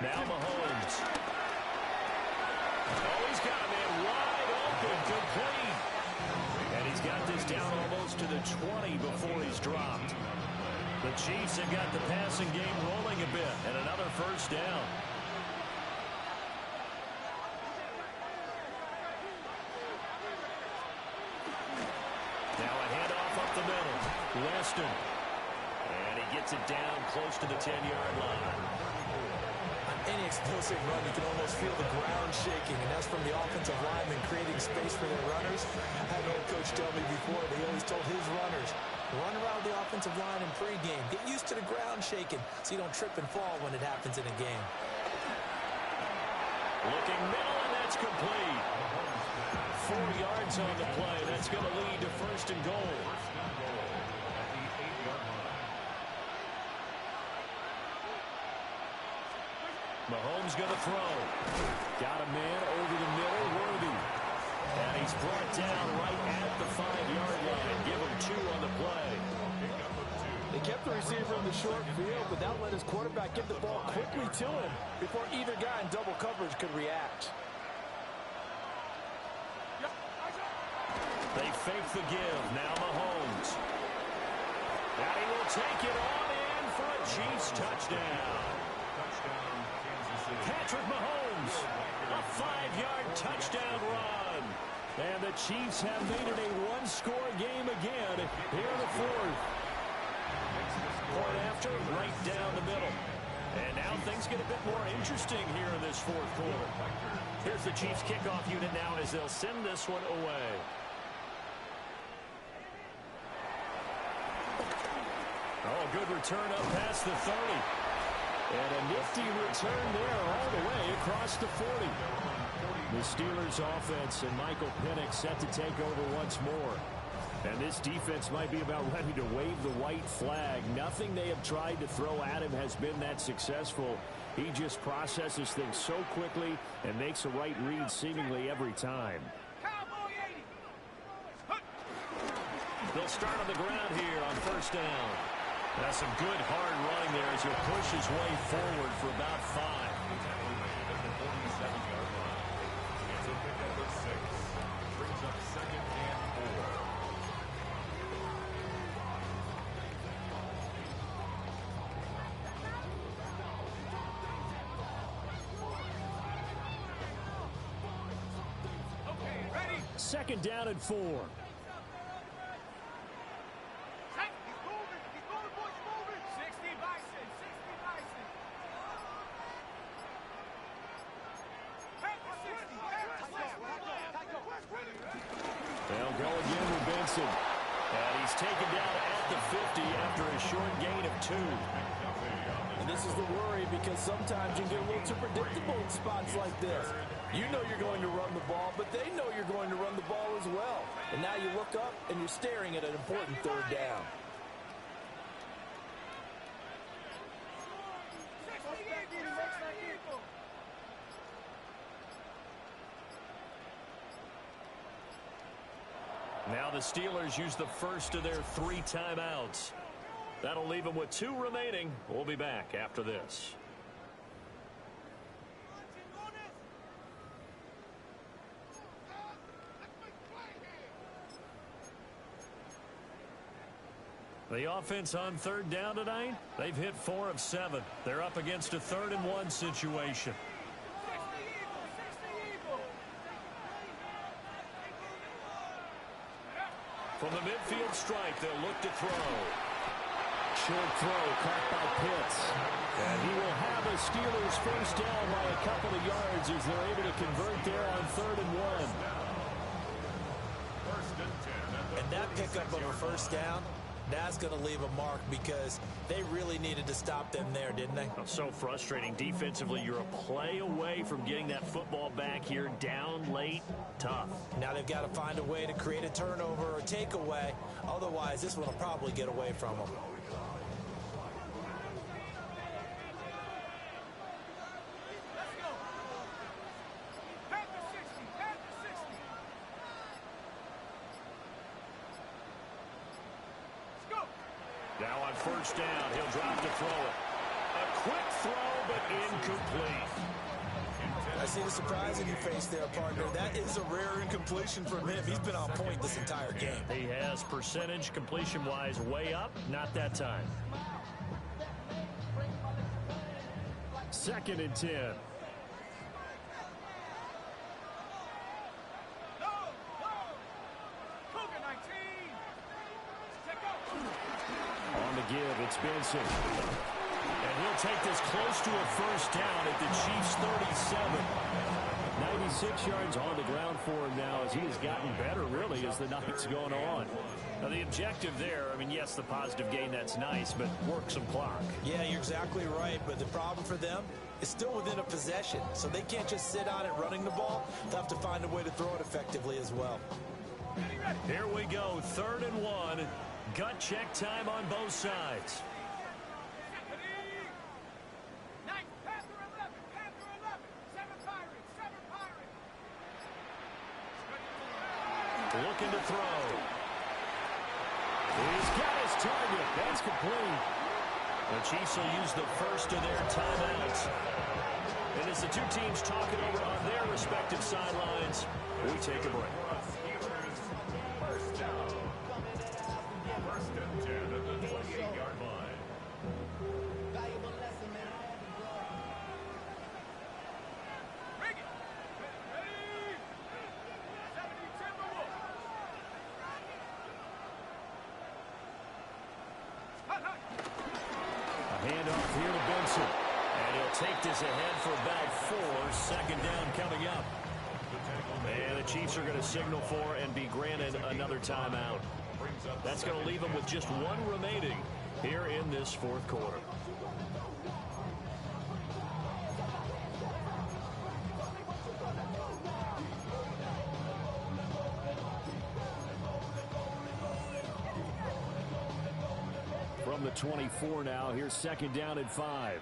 Now Mahomes. Oh, he's got a man wide open, complete. And he's got this down almost to the 20 before he's dropped. The Chiefs have got the passing game rolling a bit, and another 1st down. Now a handoff up the middle. Weston. And he gets it down close to the 10-yard line. Any explosive run, you can almost feel the ground shaking, and that's from the offensive linemen creating space for their runners. I had an old coach tell me before, they always told his runners, run around the offensive line in pregame. Get used to the ground shaking so you don't trip and fall when it happens in a game. Looking middle, and that's complete. 4 yards on the play. That's going to lead to 1st and goal. Mahomes going to throw. Got a man over the middle, Worthy. And he's brought down right at the 5-yard line. Give him 2 on the play. They kept the receiver in the short field, but that let his quarterback get the ball quickly to him before either guy in double coverage could react. They fake the give. Now Mahomes. And he will take it on in for a Chiefs touchdown. Patrick Mahomes, a 5-yard touchdown run. And the Chiefs have made it a one-score game again here in the 4th. Point after, right down the middle. And now things get a bit more interesting here in this 4th quarter. Here's the Chiefs kickoff unit now as they'll send this one away. Oh, good return up past the 30. And a nifty return there all the way across the 40. The Steelers offense and Michael Penix set to take over once more. And this defense might be about ready to wave the white flag. Nothing they have tried to throw at him has been that successful. He just processes things so quickly and makes a right read seemingly every time. They'll start on the ground here on 1st down. That's some good hard running there as he'll push his way forward for about 5. Brings up 2nd and 4. Okay, ready? 2nd down and 4. They'll go again with Benson. And he He's taken down at the 50 after a short gain of 2. And this is the worry because sometimes you get a little too predictable in spots like this. You know you're going to run the ball, but they know you're going to run the ball as well. And now you look up and you're staring at an important third down. Now the Steelers use the first of their 3 timeouts. That'll leave them with 2 remaining. We'll be back after this. The offense on third down tonight, they've hit 4 of 7. They're up against a 3rd and 1 situation. From the midfield stripe, they'll look to throw. Short throw caught by Pitts. And he will have a Steelers first down by a couple of yards as they're able to convert there on 3rd and 1. And that pickup of a first down, that's going to leave a mark because they really needed to stop them there, didn't they? So frustrating. Defensively, you're a play away from getting that football back here down late. Tough. Now they've got to find a way to create a turnover or takeaway. Otherwise, this one will probably get away from them. Now on first down, he'll drop to throw it. A quick throw, but incomplete. I see the surprise in your face there, partner. That is a rare incompletion from him. He's been on point this entire game. He has percentage completion-wise way up. Not that time. 2nd and 10. On the give, it's Benson. And he'll take this close to a first down at the Chiefs' 37. 96 yards on the ground for him now as he has gotten better, really, as the night's going on. Now, the objective there, I mean, yes, the positive gain, that's nice, but work some clock. Yeah, you're exactly right, but the problem for them is still within a possession, so they can't just sit on it running the ball. They'll have to find a way to throw it effectively as well. Here we go, 3rd and 1. Gut check time on both sides. Looking to throw. He's got his target. That's complete. The Chiefs will use the first of their timeouts. And as the two teams talk it over on their respective sidelines, we take a break. First down. 1st and 10 at the 28-yard line. A handoff here to Benson. And he'll take this ahead for about 4. 2nd down coming up. And the Chiefs are going to signal for and be granted another timeout. That's going to leave them with just 1 remaining here in this 4th quarter. From the 24 now, here's 2nd down and 5.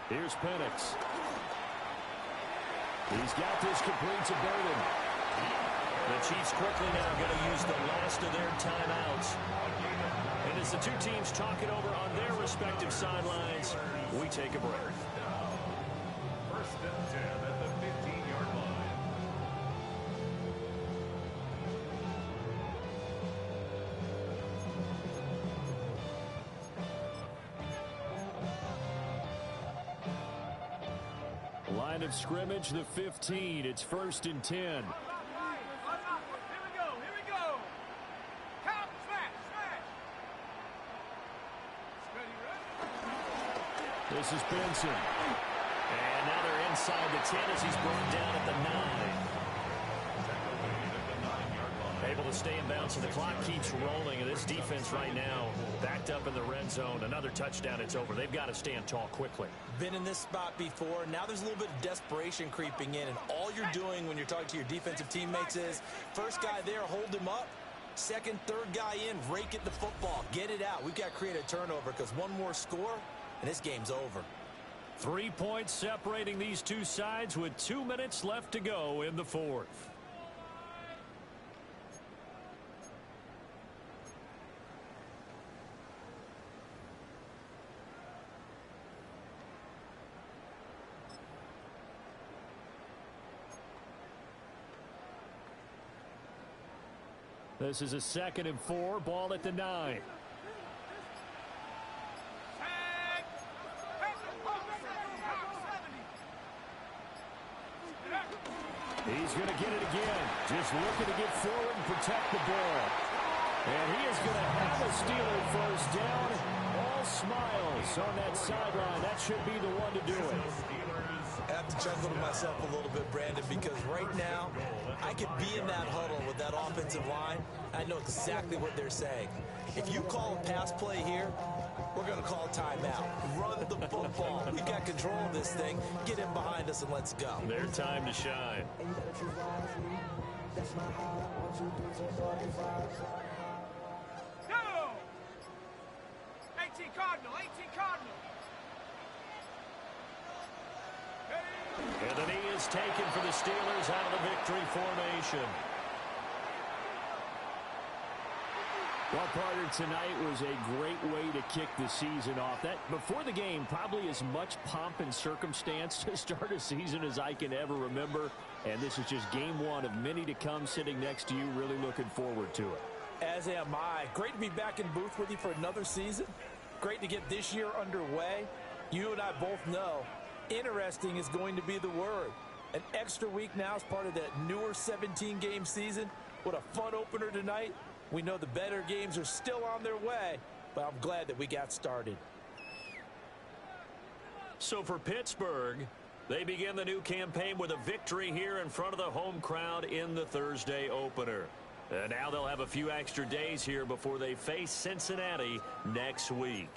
Here's Penix. He's got this complete to Burden. The Chiefs quickly now going to use the last of their timeouts. And as the two teams talk it over on their respective sidelines, we take a break. 1st and 10 at the 15-yard line. Line of scrimmage, the 15. It's 1st and 10. Here we go. Count, smash. This is Benson. And now they're in inside the 10 as he's brought down at the 9. Able to stay in bounds, and the clock keeps rolling. And this defense right now backed up in the red zone. Another touchdown, it's over. They've got to stand tall quickly. Been in this spot before. Now there's a little bit of desperation creeping in, and all you're doing when you're talking to your defensive teammates is first guy there, hold him up. Second, third guy in, rake at the football. Get it out. We've got to create a turnover because one more score, and this game's over. 3 points separating these two sides with 2 minutes left to go in the fourth. This is a 2nd and 4. Ball at the 9. He's going to get it again. Just looking to get forward and protect the ball. And he is going to have a Steeler first down. All smiles on that sideline. That should be the one to do it. I have to chuckle to myself a little bit, Brandon, because right now I could be in that huddle with that offensive line. I know exactly what they're saying. If you call a pass play here, we're going to call timeout. Run the football. We've got control of this thing. Get in behind us and let's go. Their time to shine. Go! 18 Cardinal, 18 Cardinal. And the knee is taken for the Steelers out of the victory formation. Well, partner, tonight was a great way to kick the season off. That before the game, probably as much pomp and circumstance to start a season as I can ever remember. And this is just game one of many to come. Sitting next to you, really looking forward to it. As am I. Great to be back in booth with you for another season. Great to get this year underway. You and I both know interesting is going to be the word. An extra week now as part of that newer 17-game season. What a fun opener tonight. We know the better games are still on their way, but I'm glad that we got started. So for Pittsburgh, they begin the new campaign with a victory here in front of the home crowd in the Thursday opener. And now they'll have a few extra days here before they face Cincinnati next week.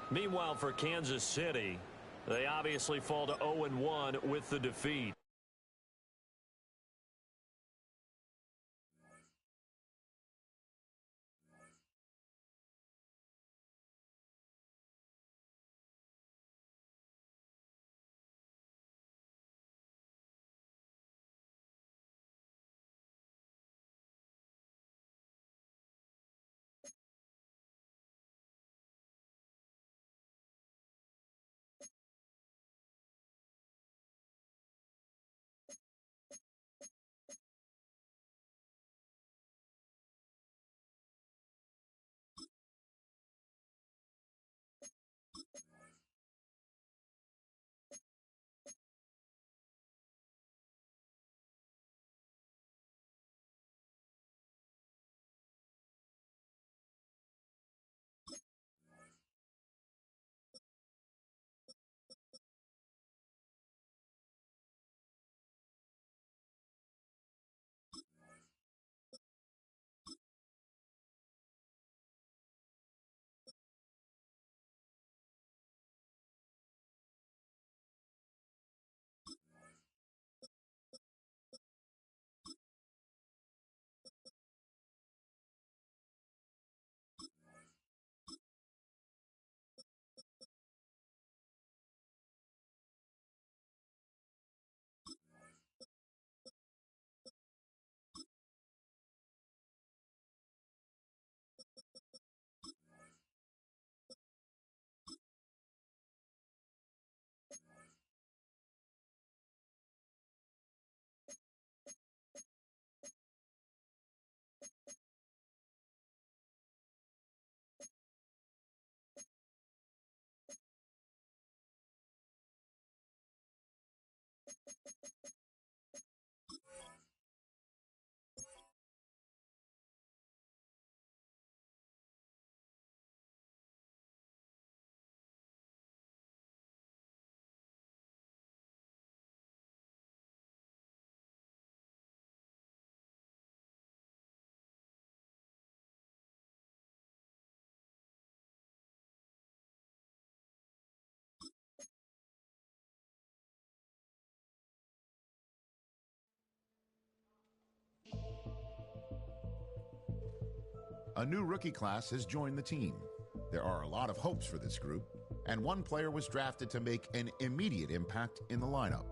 Meanwhile, for Kansas City, they obviously fall to 0-1 with the defeat. A new rookie class has joined the team. There are a lot of hopes for this group, and one player was drafted to make an immediate impact in the lineup.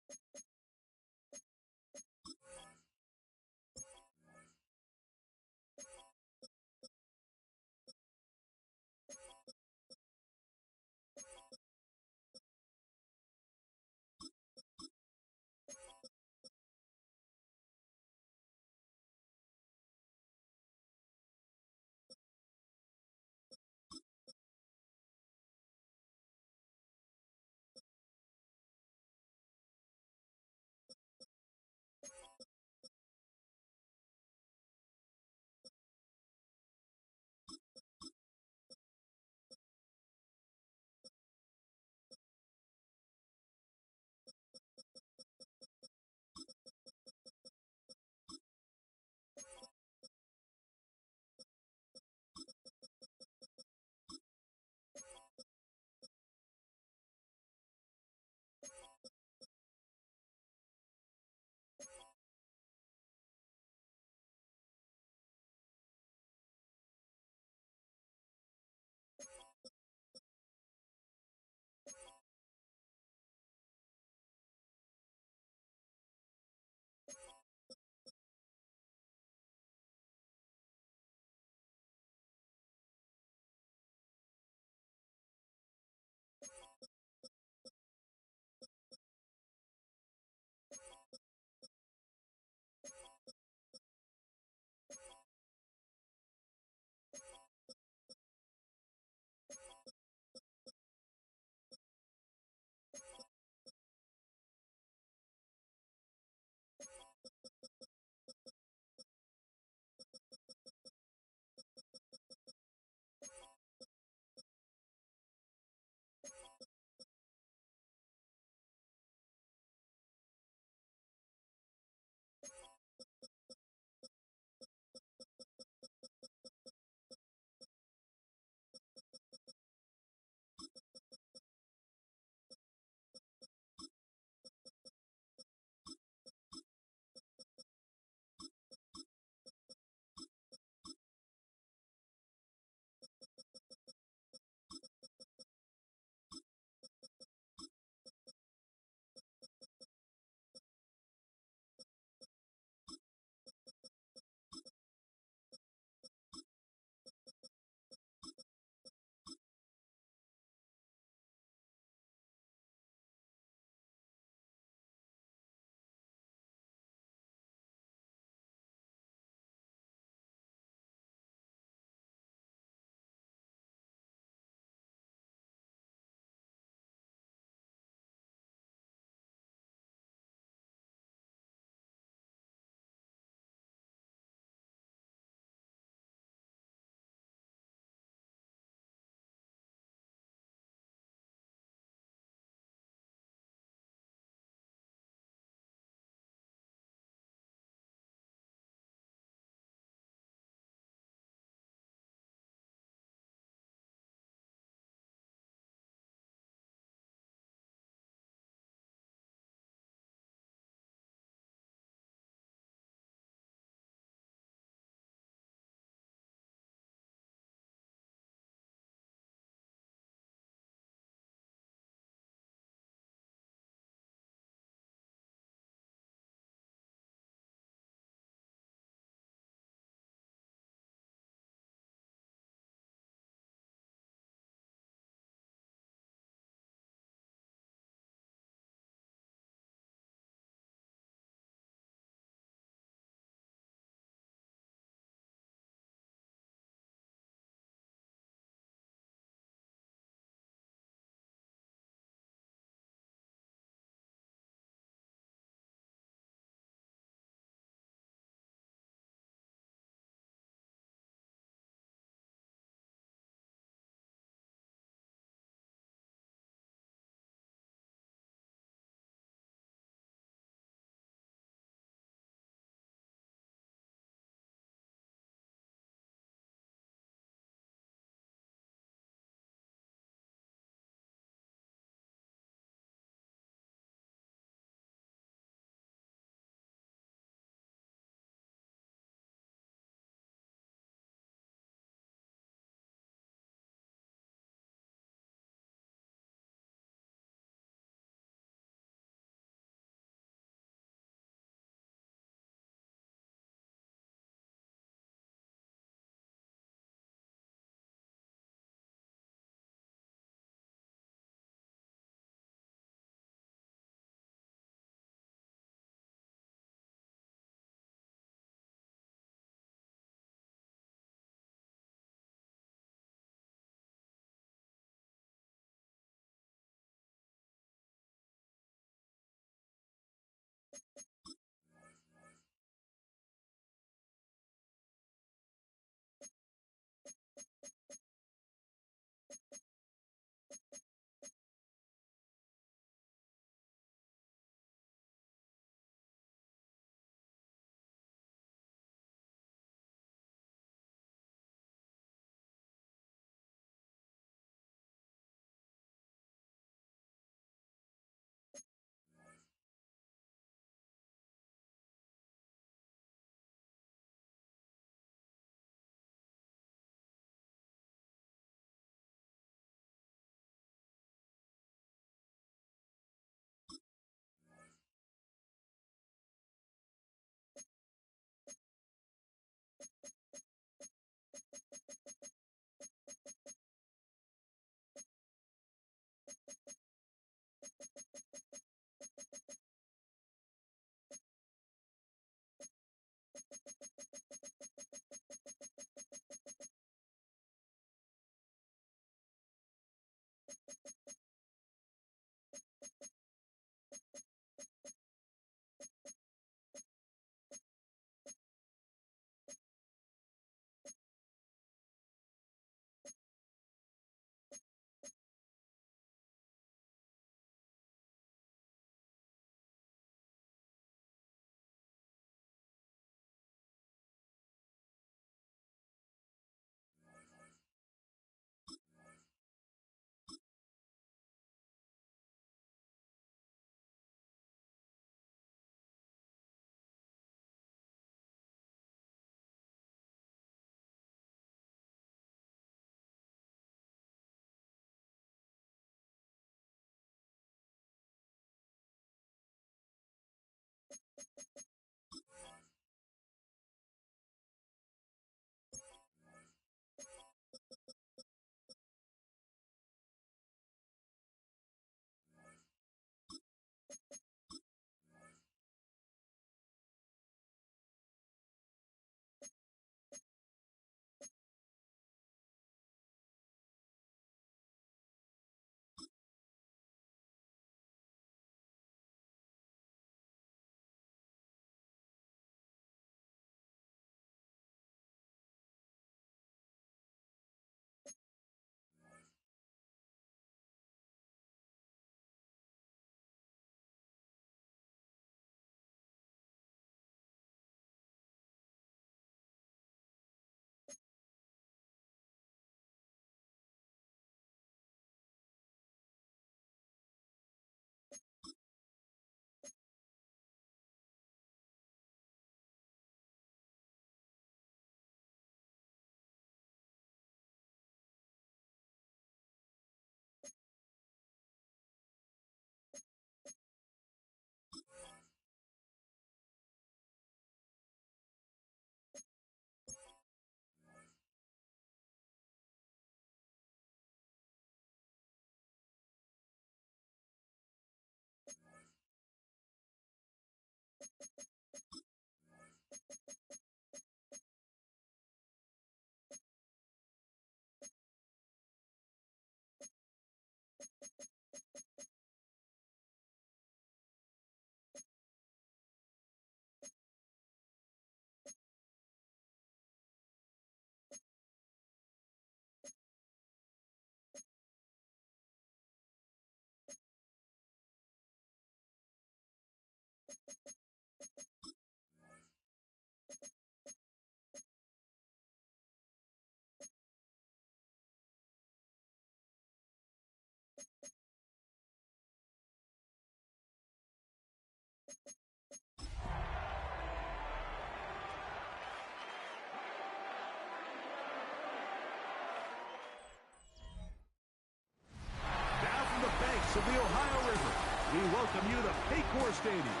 River, we welcome you to Paycor Stadium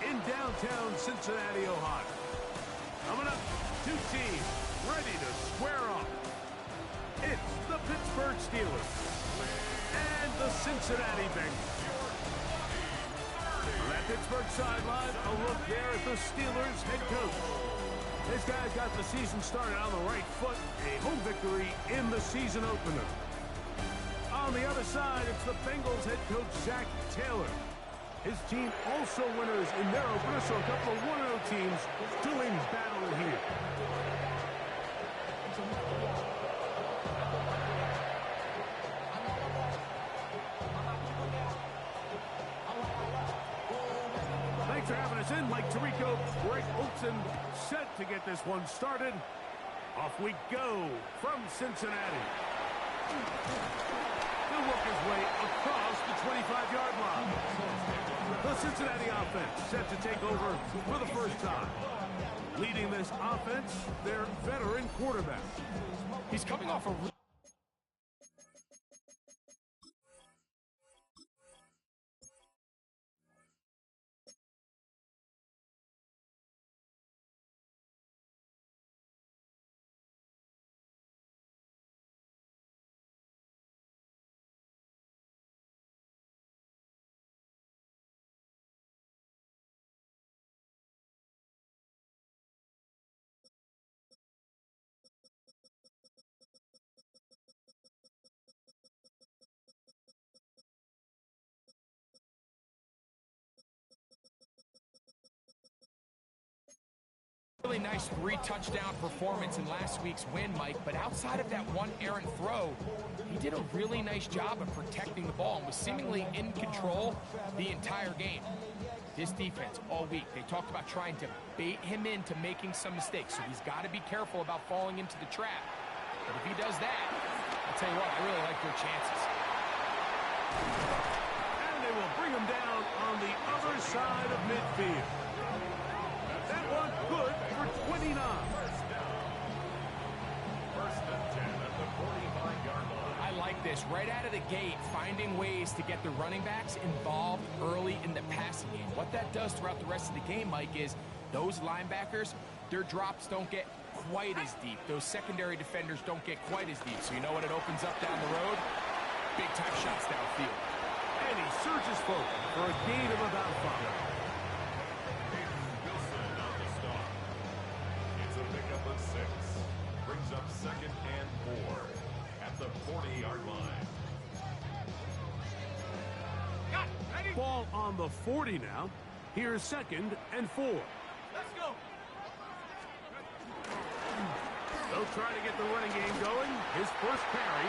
in downtown Cincinnati, Ohio. Coming up, two teams ready to square off. It's the Pittsburgh Steelers and the Cincinnati Bengals. On that Pittsburgh sideline, a look there at the Steelers head coach. This guy's got the season started on the right foot, a home victory in the season opener. On the other side, it's the Bengals head coach, Zach Taylor. His team also winners in their opener, so a couple of 1-0 teams doing battle here. Thanks for having us in. Mike Tirico, Greg Olson, set to get this one started. Off we go from Cincinnati. He'll work his way across the 25-yard line. The Cincinnati offense set to take over for the first time. Leading this offense, their veteran quarterback. He's coming off a... Really nice 3-touchdown performance in last week's win, Mike, but outside of that one errant throw, he did a really nice job of protecting the ball and was seemingly in control the entire game. This defense all week, they talked about trying to bait him into making some mistakes, so he's got to be careful about falling into the trap. But if he does that, I'll tell you what, I really like their chances. And they will bring him down on the other side of midfield. That one good for 29. First and 10 at the 45-yard line. I like this. Right out of the gate, finding ways to get the running backs involved early in the passing game. What that does throughout the rest of the game, Mike, is those linebackers, their drops don't get quite as deep. Those secondary defenders don't get quite as deep. So you know what it opens up down the road? Big-time shots downfield. And he surges forward for a gain of about 5. It's a pickup of 6. Brings up 2nd and 4 at the 40-yard line. Ball on the 40 now. Here's 2nd and 4. Let's go. They'll try to get the running game going. His first carry,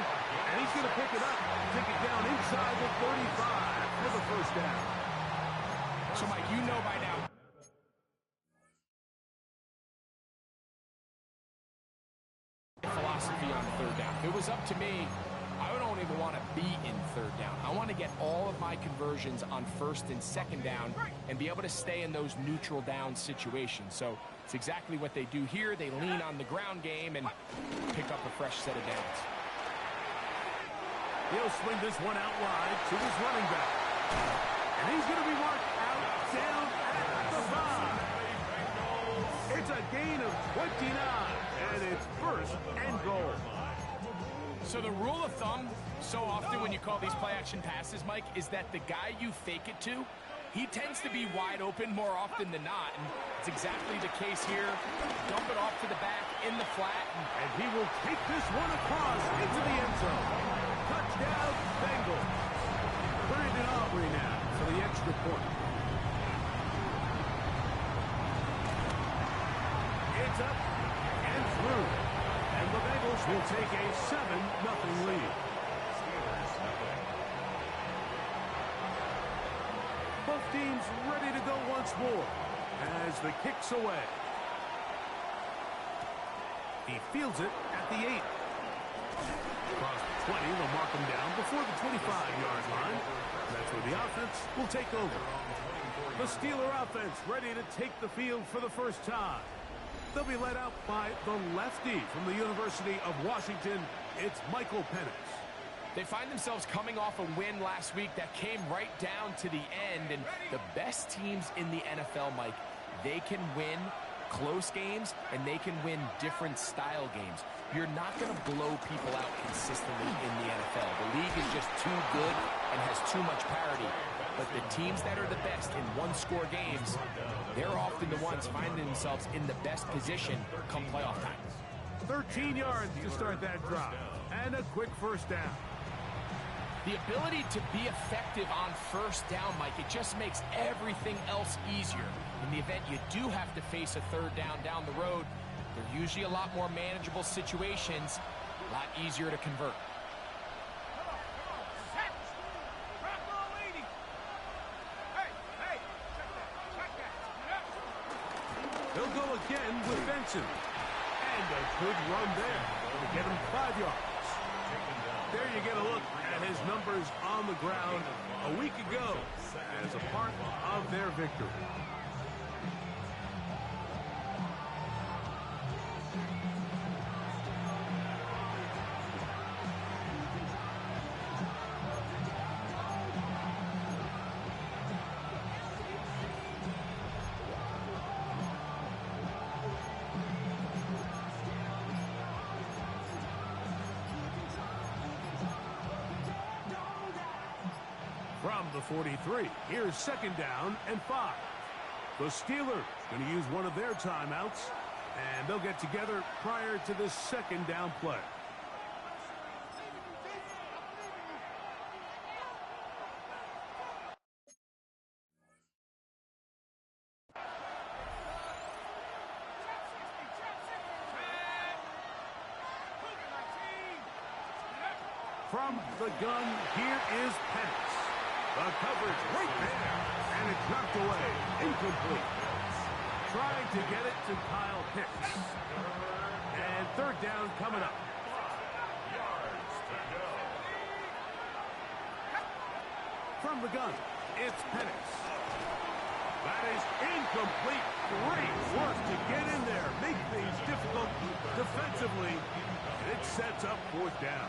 and he's going to pick it up. Take it down inside the 35 for the first down. So, Mike, you know by now, philosophy on 3rd down. If it was up to me, I don't even want to be in 3rd down. I want to get all of my conversions on 1st and 2nd down and be able to stay in those neutral down situations. So it's exactly what they do here. They lean on the ground game and pick up a fresh set of downs. He'll swing this one out wide to his running back. And he's going to be marked out down at the 5. It's a gain of 29, and it's 1st and goal. So the rule of thumb, so often when you call these play-action passes, Mike, is that the guy you fake it to, he tends to be wide open more often than not, and it's exactly the case here. Dump it off to the back in the flat. And he will take this one across into the end zone. Touchdown, Bengals. Brandon Aubrey now for the extra point. It's up and through. And the Bengals will take a 7-0 lead. Both teams ready to go once more as the kick's away. He fields it at the 8. Across the 20, they'll mark him down before the 25-yard line. That's where the offense will take over. The Steeler offense ready to take the field for the first time. They'll be led out by the lefty from the University of Washington. It's Michael Penix. They find themselves coming off a win last week that came right down to the end, and the best teams in the NFL, Mike, they can win close games, and they can win different style games. You're not going to blow people out consistently in the NFL. The league is just too good and has too much parity. But the teams that are the best in one-score games, they're often the ones finding themselves in the best position come playoff time. 13 yards to start that drive, and a quick first down. The ability to be effective on first down, Mike, it just makes everything else easier. In the event you do have to face a third down the road, they're usually a lot more manageable situations, a lot easier to convert. He'll go again with Benson. And a good run there to get him 5 yards. There you get a look at his numbers on the ground a week ago as a part of their victory. From the 43, here's second down and 5. The Steelers going to use one of their timeouts, and they'll get together prior to this second down play. From the gun, here is Penix. The coverage right there, and it's knocked away, incomplete. Trying to get it to Kyle Pitts. And third down coming up. From the gun, it's Penix. That is incomplete. Great work to get in there, make things difficult defensively, and it sets up fourth down.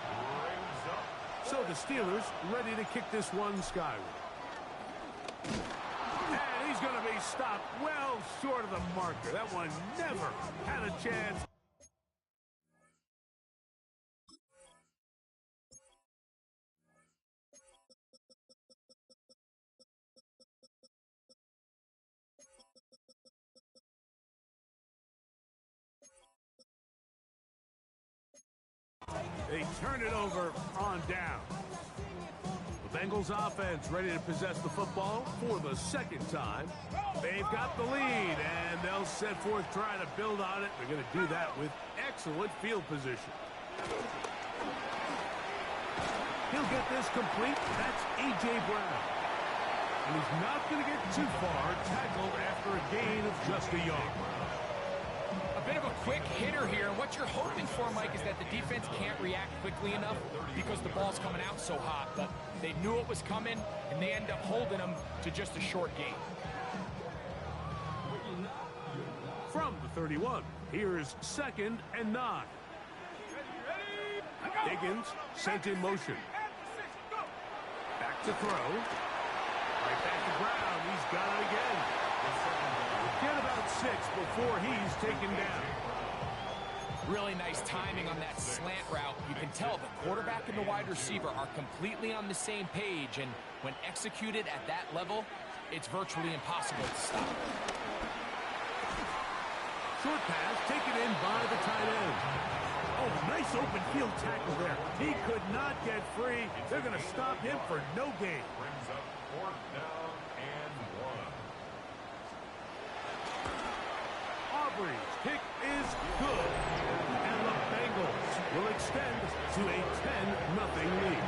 So the Steelers ready to kick this one skyward. And he's going to be stopped well short of the marker. That one never had a chance. They turn it over on down. The Bengals offense ready to possess the football for the second time. They've got the lead, and they'll set forth trying to build on it. They're going to do that with excellent field position. He'll get this complete. That's A.J. Brown. And he's not going to get too far, tackled after a gain of just a yard. A bit of a quick hitter here. What you're hoping for, Mike, is that the defense can't react quickly enough because the ball's coming out so hot. But they knew it was coming, and they end up holding them to just a short gain. From the 31, here's second and 9. Higgins sent in motion. Back to throw. Right back to Brown. He's got it again. Get about 6 before he's taken down. Really nice timing on that slant route. You can tell the quarterback and the wide receiver are completely on the same page, and when executed at that level, it's virtually impossible to stop. Short pass taken in by the tight end. Oh, nice open field tackle there. He could not get free. They're going to stop him for no gain. Brings up fourth down and 1. Aubrey's kick is good. And the Bengals will extend to a 10-0 lead.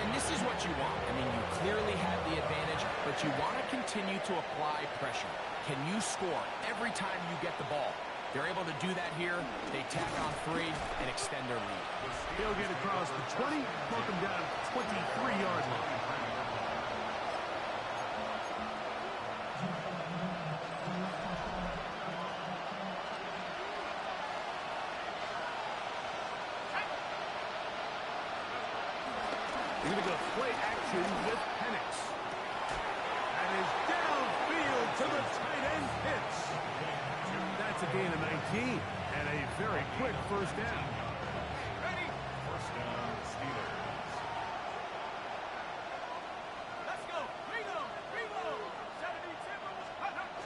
And this is what you want. I mean, you clearly have the advantage, but you want to continue to apply pressure. Can you score every time you get the ball? They're able to do that here. They tack on 3 and extend their lead. They'll get across the 20, mark them down 23-yard line. first down. Ready? First down, Steelers. Let's go. Reload. Reload. 70 Timberwolves.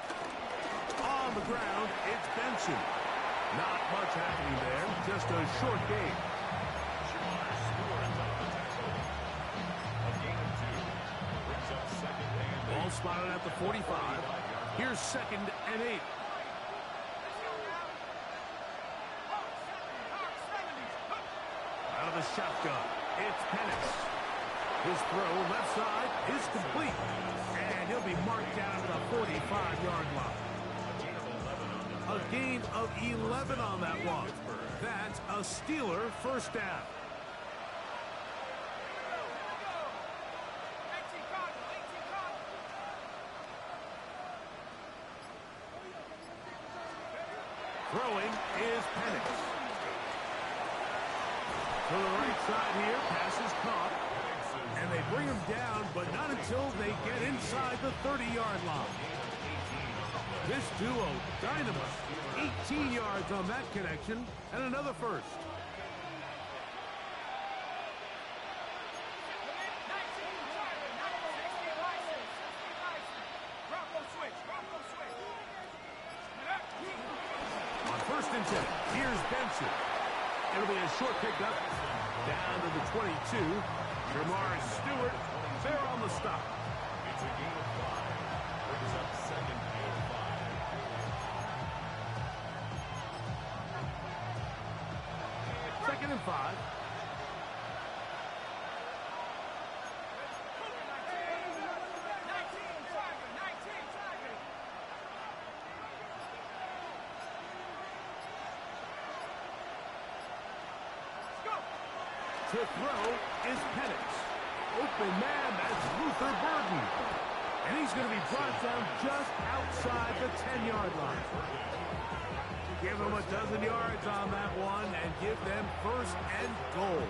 On the ground, it's Benson. Not much happening there, just a short game. Ball spotted at the 45. Here's 2nd and 8. Out of the shotgun, it's Penix. His throw left side is complete. And he'll be marked down at the 45-yard line. A gain of 11 on that walk. That's a Steeler first down. Throwing is Penix. To the right side here, pass is caught. And they bring him down, but not until they get inside the 30-yard line. This duo, dynamite. 18 yards on that connection, and another first. On 1st and 10, here's Benson. It'll be a short pickup down to the 22. Jamar Stewart there on the stop. It's a gain of 5. Brings up 2nd and 5. 2nd and 5. To throw is Penix. Open man, that's Luther Burden. And he's going to be brought down just outside the 10-yard line. Give them a dozen yards on that one and give them 1st and goal.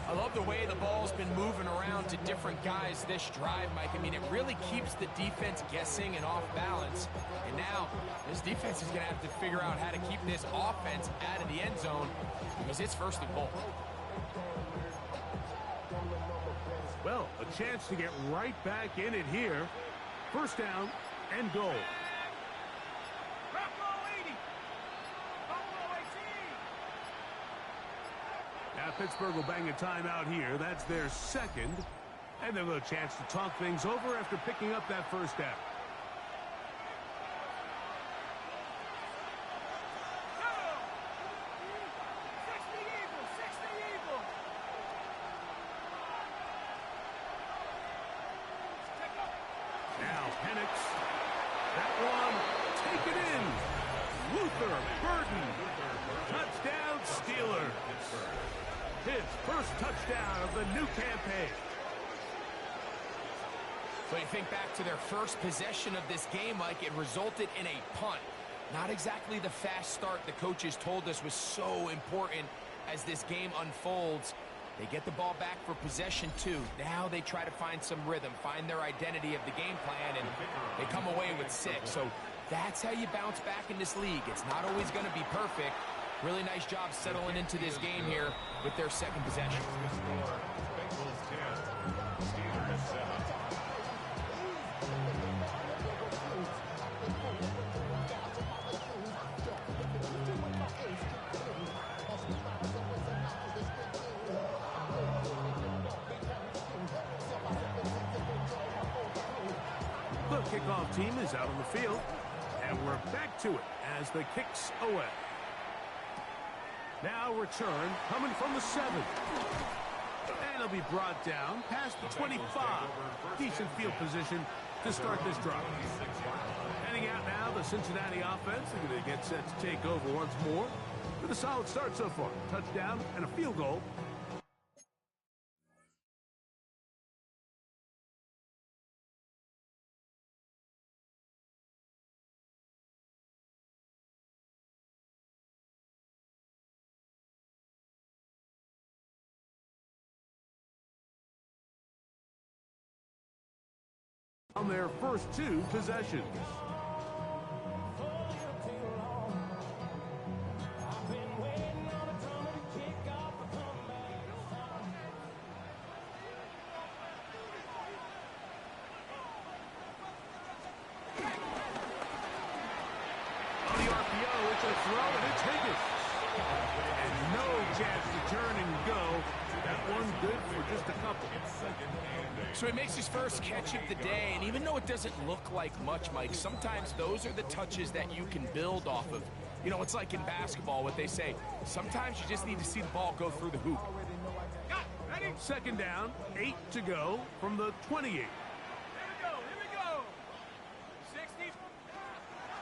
I love the way the ball's been moving around to different guys this drive, Mike. I mean, it really keeps the defense guessing and off balance. And now, this defense is going to have to figure out how to keep this offense out of the end zone because it's 1st and goal. Well, a chance to get right back in it here. 1st down and goal. Now Pittsburgh will bang a timeout here. That's their 2nd. And they'll have a chance to talk things over after picking up that 1st down. Now Penix. That one taken in. Luther Burden. Touchdown Steelers. His 1st touchdown of the new campaign. So you think back to their first possession of this game, Mike, it resulted in a punt. Not exactly the fast start the coaches told us was so important as this game unfolds. They get the ball back for possession 2. Now they try to find some rhythm, find their identity of the game plan, and they come away with 6. So that's how you bounce back in this league. It's not always going to be perfect. Really nice job settling into this game here with their 2nd possession. Bengals 10, Steelers 7. The kickoff team is out on the field, and we're back to it as the kick's away. Now return coming from the 7. And it'll be brought down past the 25. Decent field position to start this drive. Heading out now, the Cincinnati offense. They're going to get set to take over once more. With a solid start so far. Touchdown and a field goal. On their first 2 possessions. chance to turn and go. That one good for just a couple. So he makes his first catch of the day, and even though it doesn't look like much, Mike, sometimes those are the touches that you can build off of. You know, it's like in basketball, what they say, sometimes you just need to see the ball go through the hoop. Second down, 8 to go from the 28. Here we go. 60.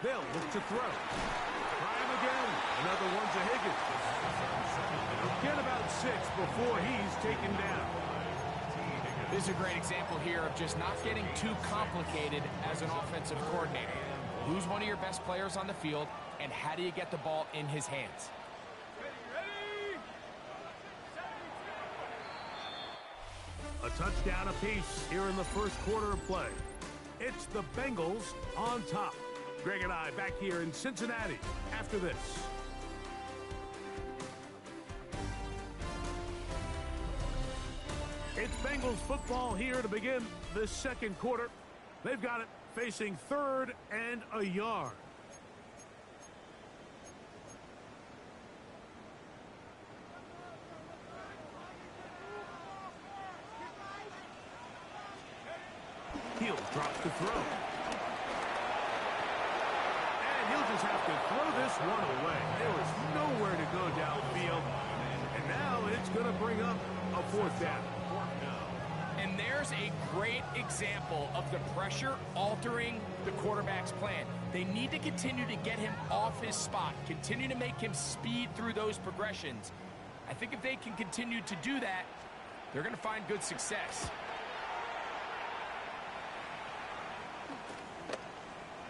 They'll look to throw. Try him again. Another one to Higgins. He'll get about 6 before he's taken down. This is a great example here of just not getting too complicated as an offensive coordinator. Who's one of your best players on the field, and how do you get the ball in his hands? A touchdown apiece here in the first quarter of play. It's the Bengals on top. Greg and I back here in Cincinnati after this. It's Bengals football here to begin the second quarter. They've got it facing 3rd and a yard. He'll drop to throw. And he'll just have to throw this one away. There was nowhere to go downfield. And now it's going to bring up a 4th down. And there's a great example of the pressure altering the quarterback's plan. They need to continue to get him off his spot, continue to make him speed through those progressions. I think if they can continue to do that, they're going to find good success.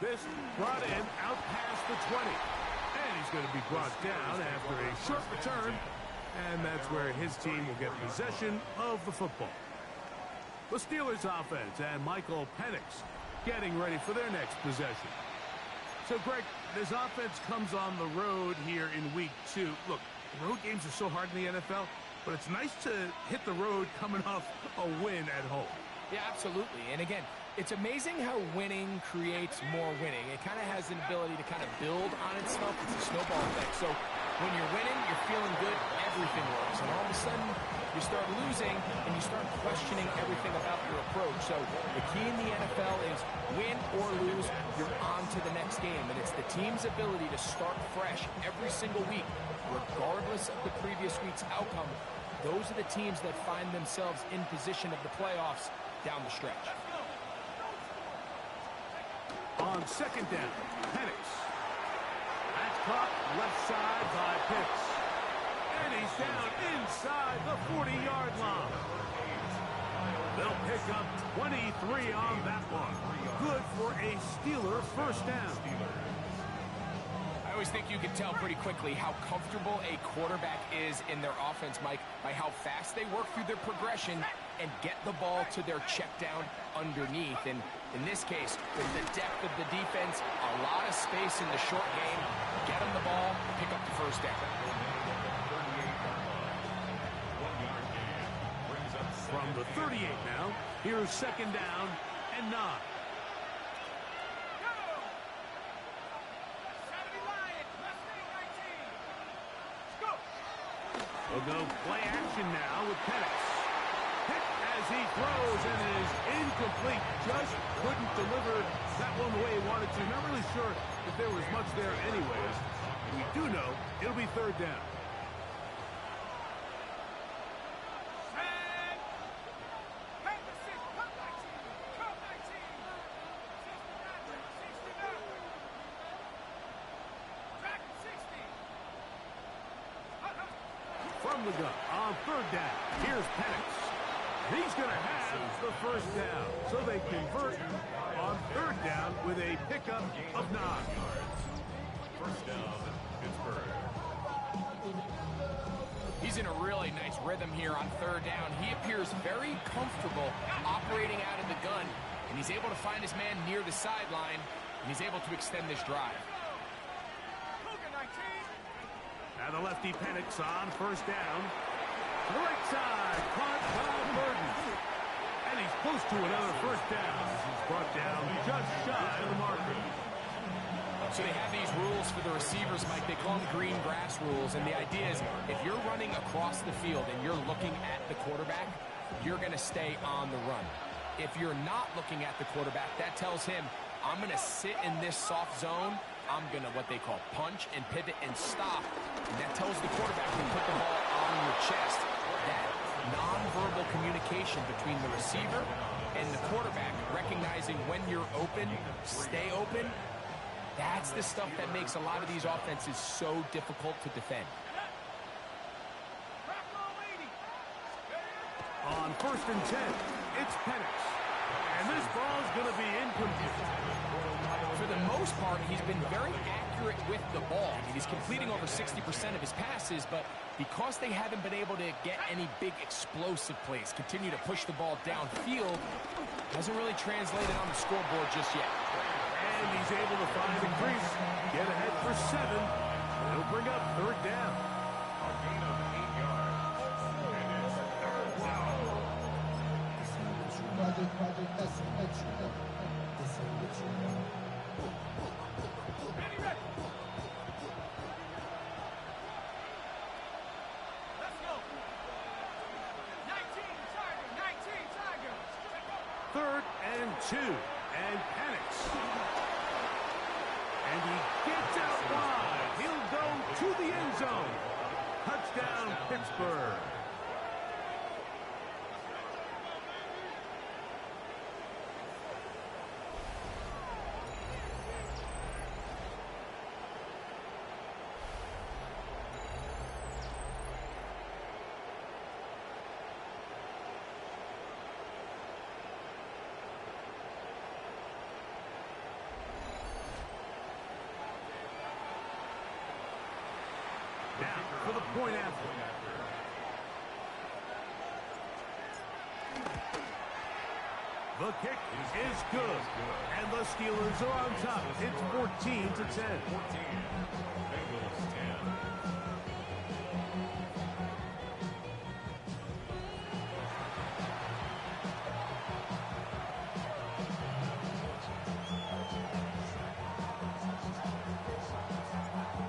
This brought in out past the 20. And he's going to be brought down after a short return. And that's where his team will get possession of the football. The Steelers offense and Michael Penix getting ready for their next possession. So, Greg, this offense comes on the road here in week 2. Look, road games are so hard in the NFL, but it's nice to hit the road coming off a win at home. Yeah, absolutely. And again, it's amazing how winning creates more winning. It kind of has an ability to kind of build on itself. It's a snowball effect. So when you're winning, you're feeling good, everything works. And all of a sudden, you start losing, and you start questioning everything about your approach. So the key in the NFL is win or lose, you're on to the next game. And it's the team's ability to start fresh every single week, regardless of the previous week's outcome. Those are the teams that find themselves in position of the playoffs down the stretch. On second down, Penix. That's caught left side by Pitts. And he's down inside the 40-yard line. They'll pick up 23 on that one. Good for a Steeler first down. I always think you can tell pretty quickly how comfortable a quarterback is in their offense, Mike, by how fast they work through their progression and get the ball to their check down underneath. And in this case, with the depth of the defense, a lot of space in the short game, get them the ball, pick up the first down. From the 38 now, here's second down and 9. We'll go play action now with Penix. Hit as he throws and is incomplete. Just couldn't deliver that one the way he wanted to. Not really sure if there was much there anyways. We do know it'll be 3rd down. From the gun on 3rd down. Here's Penix. He's going to have the first down. So they convert on 3rd down with a pickup of 9. First down, Pittsburgh. He's in a really nice rhythm here on 3rd down. He appears very comfortable operating out of the gun, and he's able to find his man near the sideline, and he's able to extend this drive. Now the lefty Penix on 1st down. To the right side, caught by Burton. And he's close to another 1st down. He's brought down just shy of the marker. So they have these rules for the receivers, Mike. They call them green grass rules. And the idea is if you're running across the field and you're looking at the quarterback, you're going to stay on the run. If you're not looking at the quarterback, that tells him, I'm going to sit in this soft zone. I'm going to what they call punch and pivot and stop. And that tells the quarterback to put the ball on your chest. That nonverbal communication between the receiver and the quarterback, recognizing when you're open, stay open, that's the stuff that makes a lot of these offenses so difficult to defend. On 1st and 10, it's Penix. And this ball's going to be incomplete. For the most part, he's been very accurate with the ball. I mean, he's completing over 60% of his passes, but because they haven't been able to get any big explosive plays, continue to push the ball downfield, hasn't really translated on the scoreboard just yet. And he's able to find the crease, get ahead for 7. It'll bring up 3rd down. A gain of 8 yards. And it's 3rd down. Let's go. 19 Tiger. 3rd and 2. And Penix. And he gets out wide. He'll go to the end zone. Touchdown, Pittsburgh. Now for the point after. The kick is good. And the Steelers are on top. It's 14-10. 14. Bengals 10.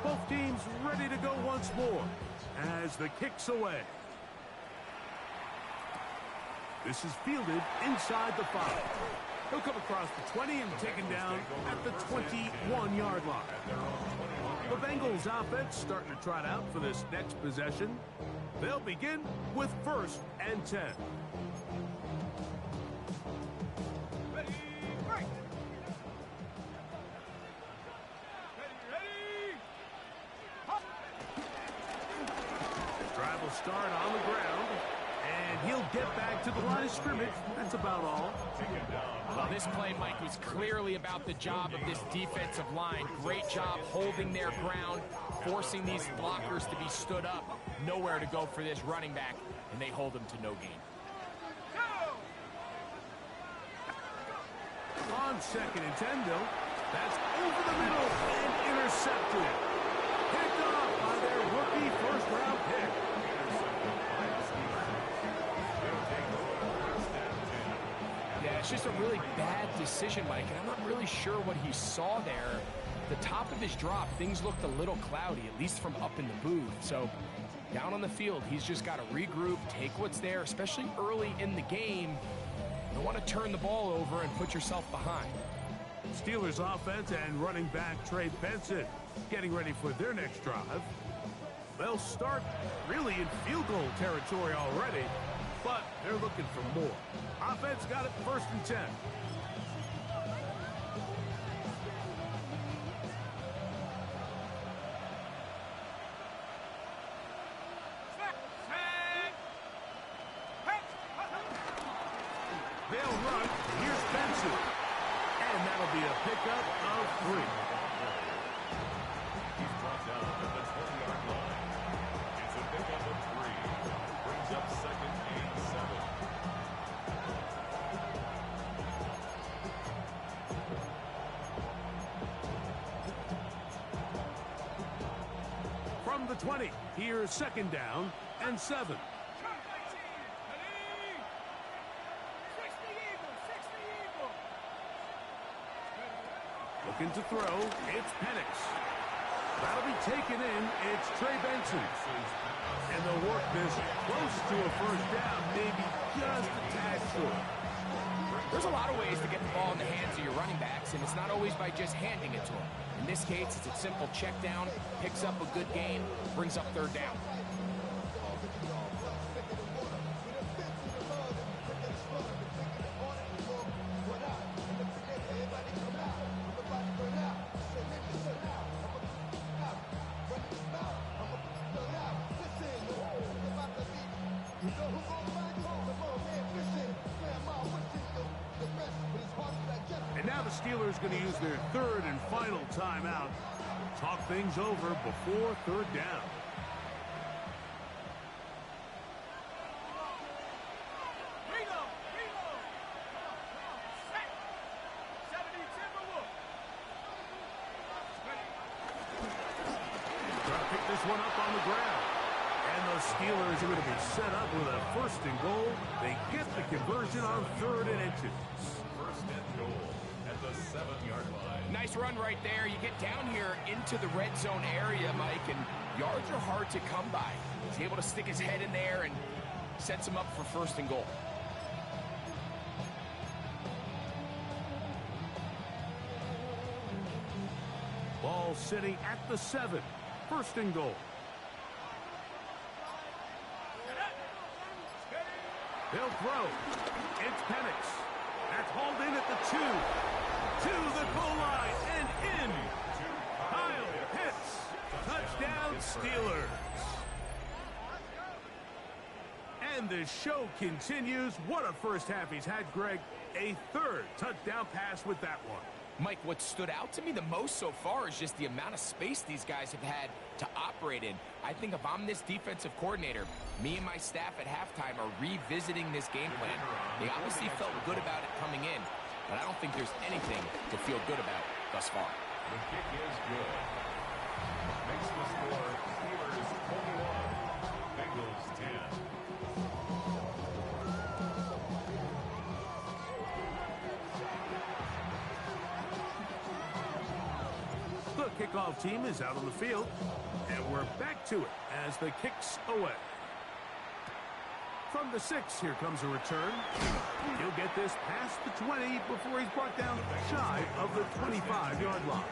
Both teams ready to go once more as the kick's away. This is fielded inside the 5. He'll come across the 20 and taken down at the 21-yard line. The Bengals offense starting to trot out for this next possession. They'll begin with 1st and 10. Ready, break. Ready. Hop. The drive will start on the ground, and he'll get back to the line of scrimmage. That's about all. Well, this play, Mike, was clearly about the job of this defensive line. Great job holding their ground, forcing these blockers to be stood up. Nowhere to go for this running back, and they hold him to no gain. On 2nd and 10, though, that's over the middle and intercepted. Picked off by their rookie first-round pick. Yeah, it's just a really bad decision, Mike, and I'm not really sure what he saw there. The top of his drop, things looked a little cloudy, at least from up in the booth. So down on the field, he's just got to regroup, take what's there, especially early in the game. You don't want to turn the ball over and put yourself behind. Steelers offense and running back Trey Benson getting ready for their next drive. They'll start really in field goal territory already, but they're looking for more. Offense got it 1st and 10. They'll run. Here's Benson. And that'll be a pickup of 3. He's brought down at the 20-yard line. It's a pickup of 3. Brings up 2nd and 7. From the 20, here's 2nd down and 7. Looking to throw. It's Penix. That'll be taken in. It's Trey Benson. And they'll work this close to a first down, maybe just a tad short. There's a lot of ways to get the ball in the hands of your running backs, and it's not always by just handing it to them. In this case, it's a simple check down, picks up a good gain, brings up third down. And now the Steelers going to use their third and final timeout. Talk things over before third down. Try to pick this one up on the ground. And the Steelers are going to be set up with a first and goal. They get the conversion on 3rd and inches. First and goal at the 7-yard line. Nice run right there. You get down here into the red zone area, Mike, and yards are hard to come by. He's able to stick his head in there and sets him up for first and goal. Ball sitting at the 7. First and goal. They'll throw. It's Penix. That's hauled in at the 2. To the goal line and in. Kyle Pitts. Touchdown Steelers. And the show continues. What a first half he's had, Greg. A 3rd touchdown pass with that one. Mike, what stood out to me the most so far is just the amount of space these guys have had to operate in. I think if I'm this defensive coordinator, me and my staff at halftime are revisiting this game plan. They obviously felt good about it coming in, but I don't think there's anything to feel good about thus far. The kick is good. Makes the score Steelers 21, Bengals 10. The kickoff team is out on the field, and we're back to it as the kick's away. From the 6, here comes a return. He'll get this past the 20 before he's brought down shy of the 25-yard line.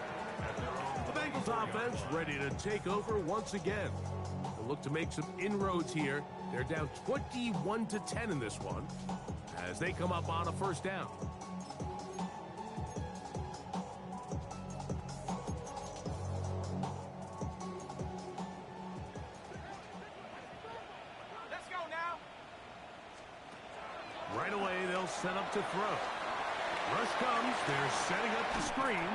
The Bengals offense ready to take over once again. They'll look to make some inroads here. They're down 21-10 in this one as they come up on a first down. Right away, they'll set up to throw. Rush comes. They're setting up the screen.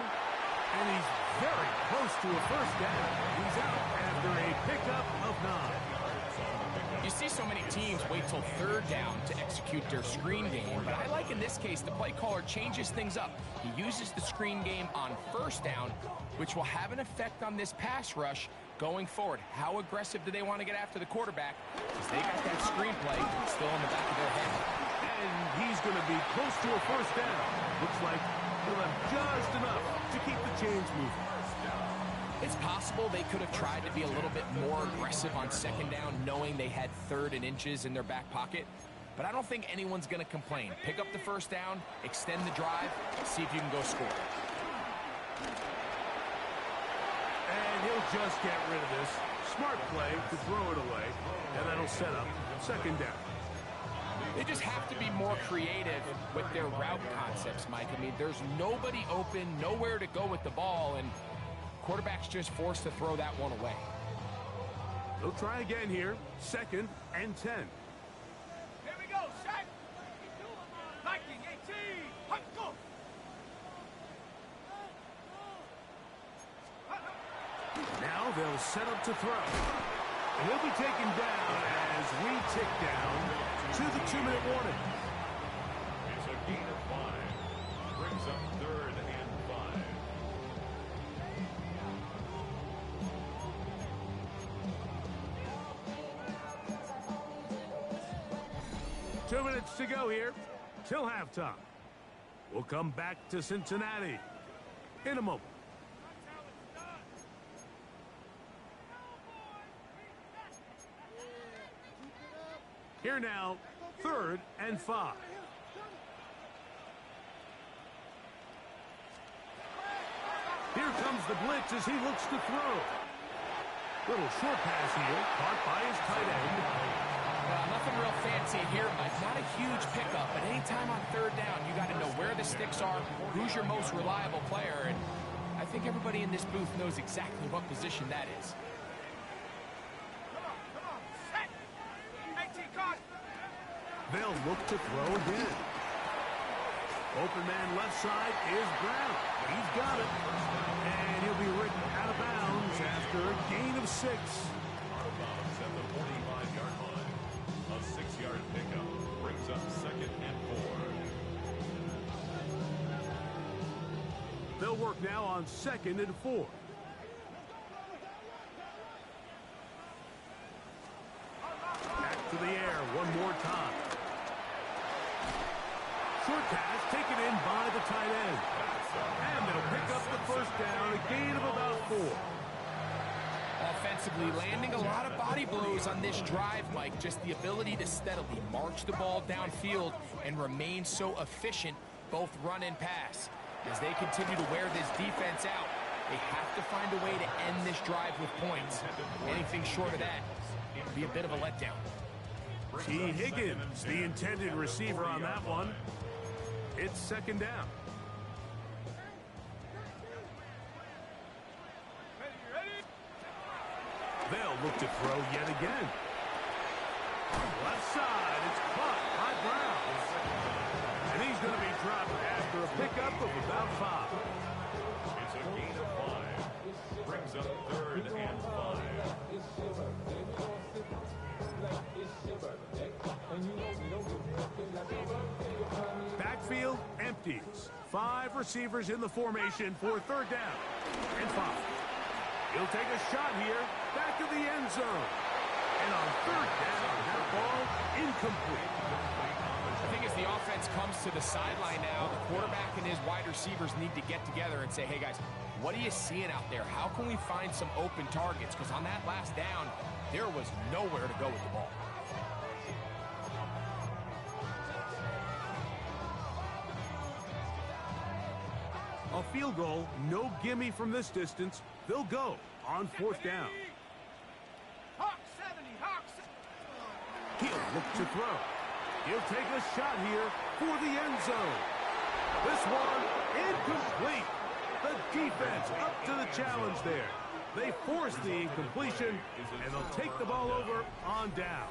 And he's very close to a first down. He's out after a pickup of 9. You see so many teams wait till third down to execute their screen game, but I like in this case the play caller changes things up. He uses the screen game on first down, which will have an effect on this pass rush going forward. How aggressive do they want to get after the quarterback? Because they got that screenplay still in the back of their head. And he's going to be close to a first down. Looks like he'll have just enough to keep the chains moving. It's possible they could have tried to be a little bit more aggressive on second down, knowing they had 3rd and inches in their back pocket. But I don't think anyone's going to complain. Pick up the first down, extend the drive, see if you can go score. And he'll just get rid of this. Smart play to throw it away. And that'll set up second down. They just have to be more creative with their route concepts, Mike. I mean, there's nobody open, nowhere to go with the ball, and quarterback's just forced to throw that one away. They'll try again here. 2nd and 10. Here we go, set. Viking 18. Hut, go. Now they'll set up to throw. And he'll be taken down as we tick down to the 2-minute warning. It's a gain of 5. Brings up 3rd and 5. 2 minutes to go here till halftime. We'll come back to Cincinnati. in a moment. Here now, 3rd and 5. Here comes the blitz as he looks to throw. Little short pass here, caught by his tight end. Nothing real fancy here, Mike. Not a huge pickup, but anytime on 3rd down, you got to know where the sticks are, who's your most reliable player, and I think everybody in this booth knows exactly what position that is. They'll look to throw again. Open man left side is Brown. He's got it. And he'll be written out of bounds after a gain of 6. Out of bounds at the 45-yard line. A 6-yard pickup brings up 2nd and 4. They'll work now on 2nd and 4. Back to the air one more time. Short pass taken in by the tight end. And they'll pick up the 1st down, a gain of about 4. Offensively, landing a lot of body blows on this drive, Mike. Just the ability to steadily march the ball downfield and remain so efficient, both run and pass. As they continue to wear this defense out, they have to find a way to end this drive with points. Anything short of that would be a bit of a letdown. T. Higgins, the intended receiver on that one. It's 2nd down. They'll look to throw yet again. Left side, it's caught by Brown. And he's going to be dropped after a pickup of about 5. It's a gain of 5. Brings up 3rd and 5. Backfield empties. 5 receivers in the formation for 3rd down and 5. He'll take a shot here, back to the end zone. And on 3rd down, that ball incomplete. I think as the offense comes to the sideline now, the quarterback and his wide receivers need to get together and say, hey guys, what are you seeing out there? How can we find some open targets? Because on that last down, there was nowhere to go with the ball. A field goal, no gimme from this distance. They'll go on 4th down. Hawk 70, Hawk 70. He'll look to throw. He'll take a shot here for the end zone. This one incomplete. The defense up to the challenge there. They force the incompletion, and they'll take the ball over on down.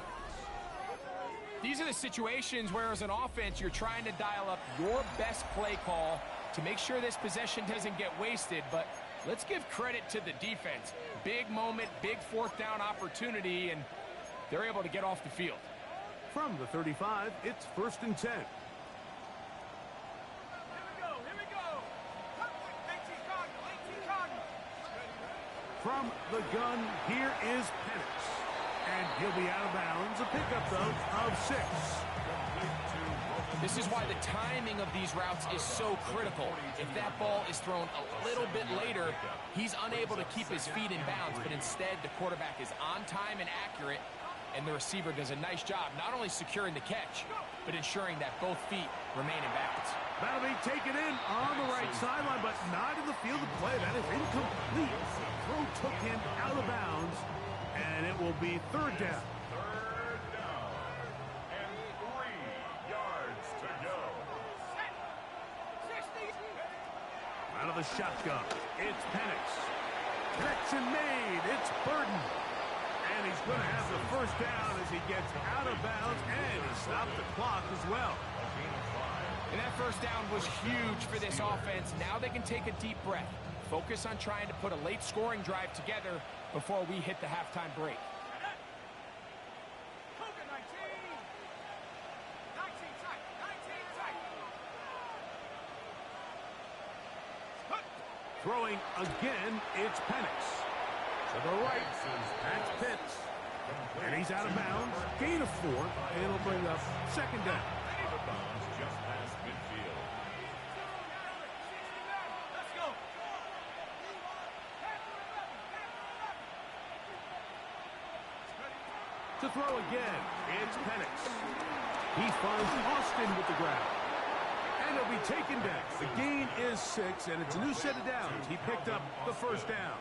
These are the situations where as an offense, you're trying to dial up your best play call to make sure this possession doesn't get wasted, but let's give credit to the defense. Big moment, big 4th down opportunity, and they're able to get off the field. From the 35, it's 1st and 10. Here we go. 18 Cardinal. From the gun, here is Penix. And he'll be out of bounds. A pickup, though, of 6. This is why the timing of these routes is so critical. If that ball is thrown a little bit later, he's unable to keep his feet in bounds, but instead the quarterback is on time and accurate, and the receiver does a nice job not only securing the catch, but ensuring that both feet remain in bounds. That'll be taken in on the right sideline, but not in the field of play. That is incomplete. Throw took him out of bounds, and it will be 3rd down. 3rd down. And 3 yards to go. 60. Out of the shotgun, it's Penix. Connection made. It's Burden. And he's going to have the 1st down as he gets out of bounds, and he stopped the clock as well. And that 1st down was huge for this offense. Now they can take a deep breath. Focus on trying to put a late scoring drive together before we hit the halftime break. Cougar 19. 19 tight. 19 tight. Throwing again, it's Penix. To the right, that's Pitts. And he's out of bounds. Gain of 4, and it'll bring up 2nd down. Out of bounds just past midfield. Let's go. To throw again, it's Penix. He finds Austin with the grab. And he'll be taken down. The gain is 6, and it's a new set of downs. He picked up the first down.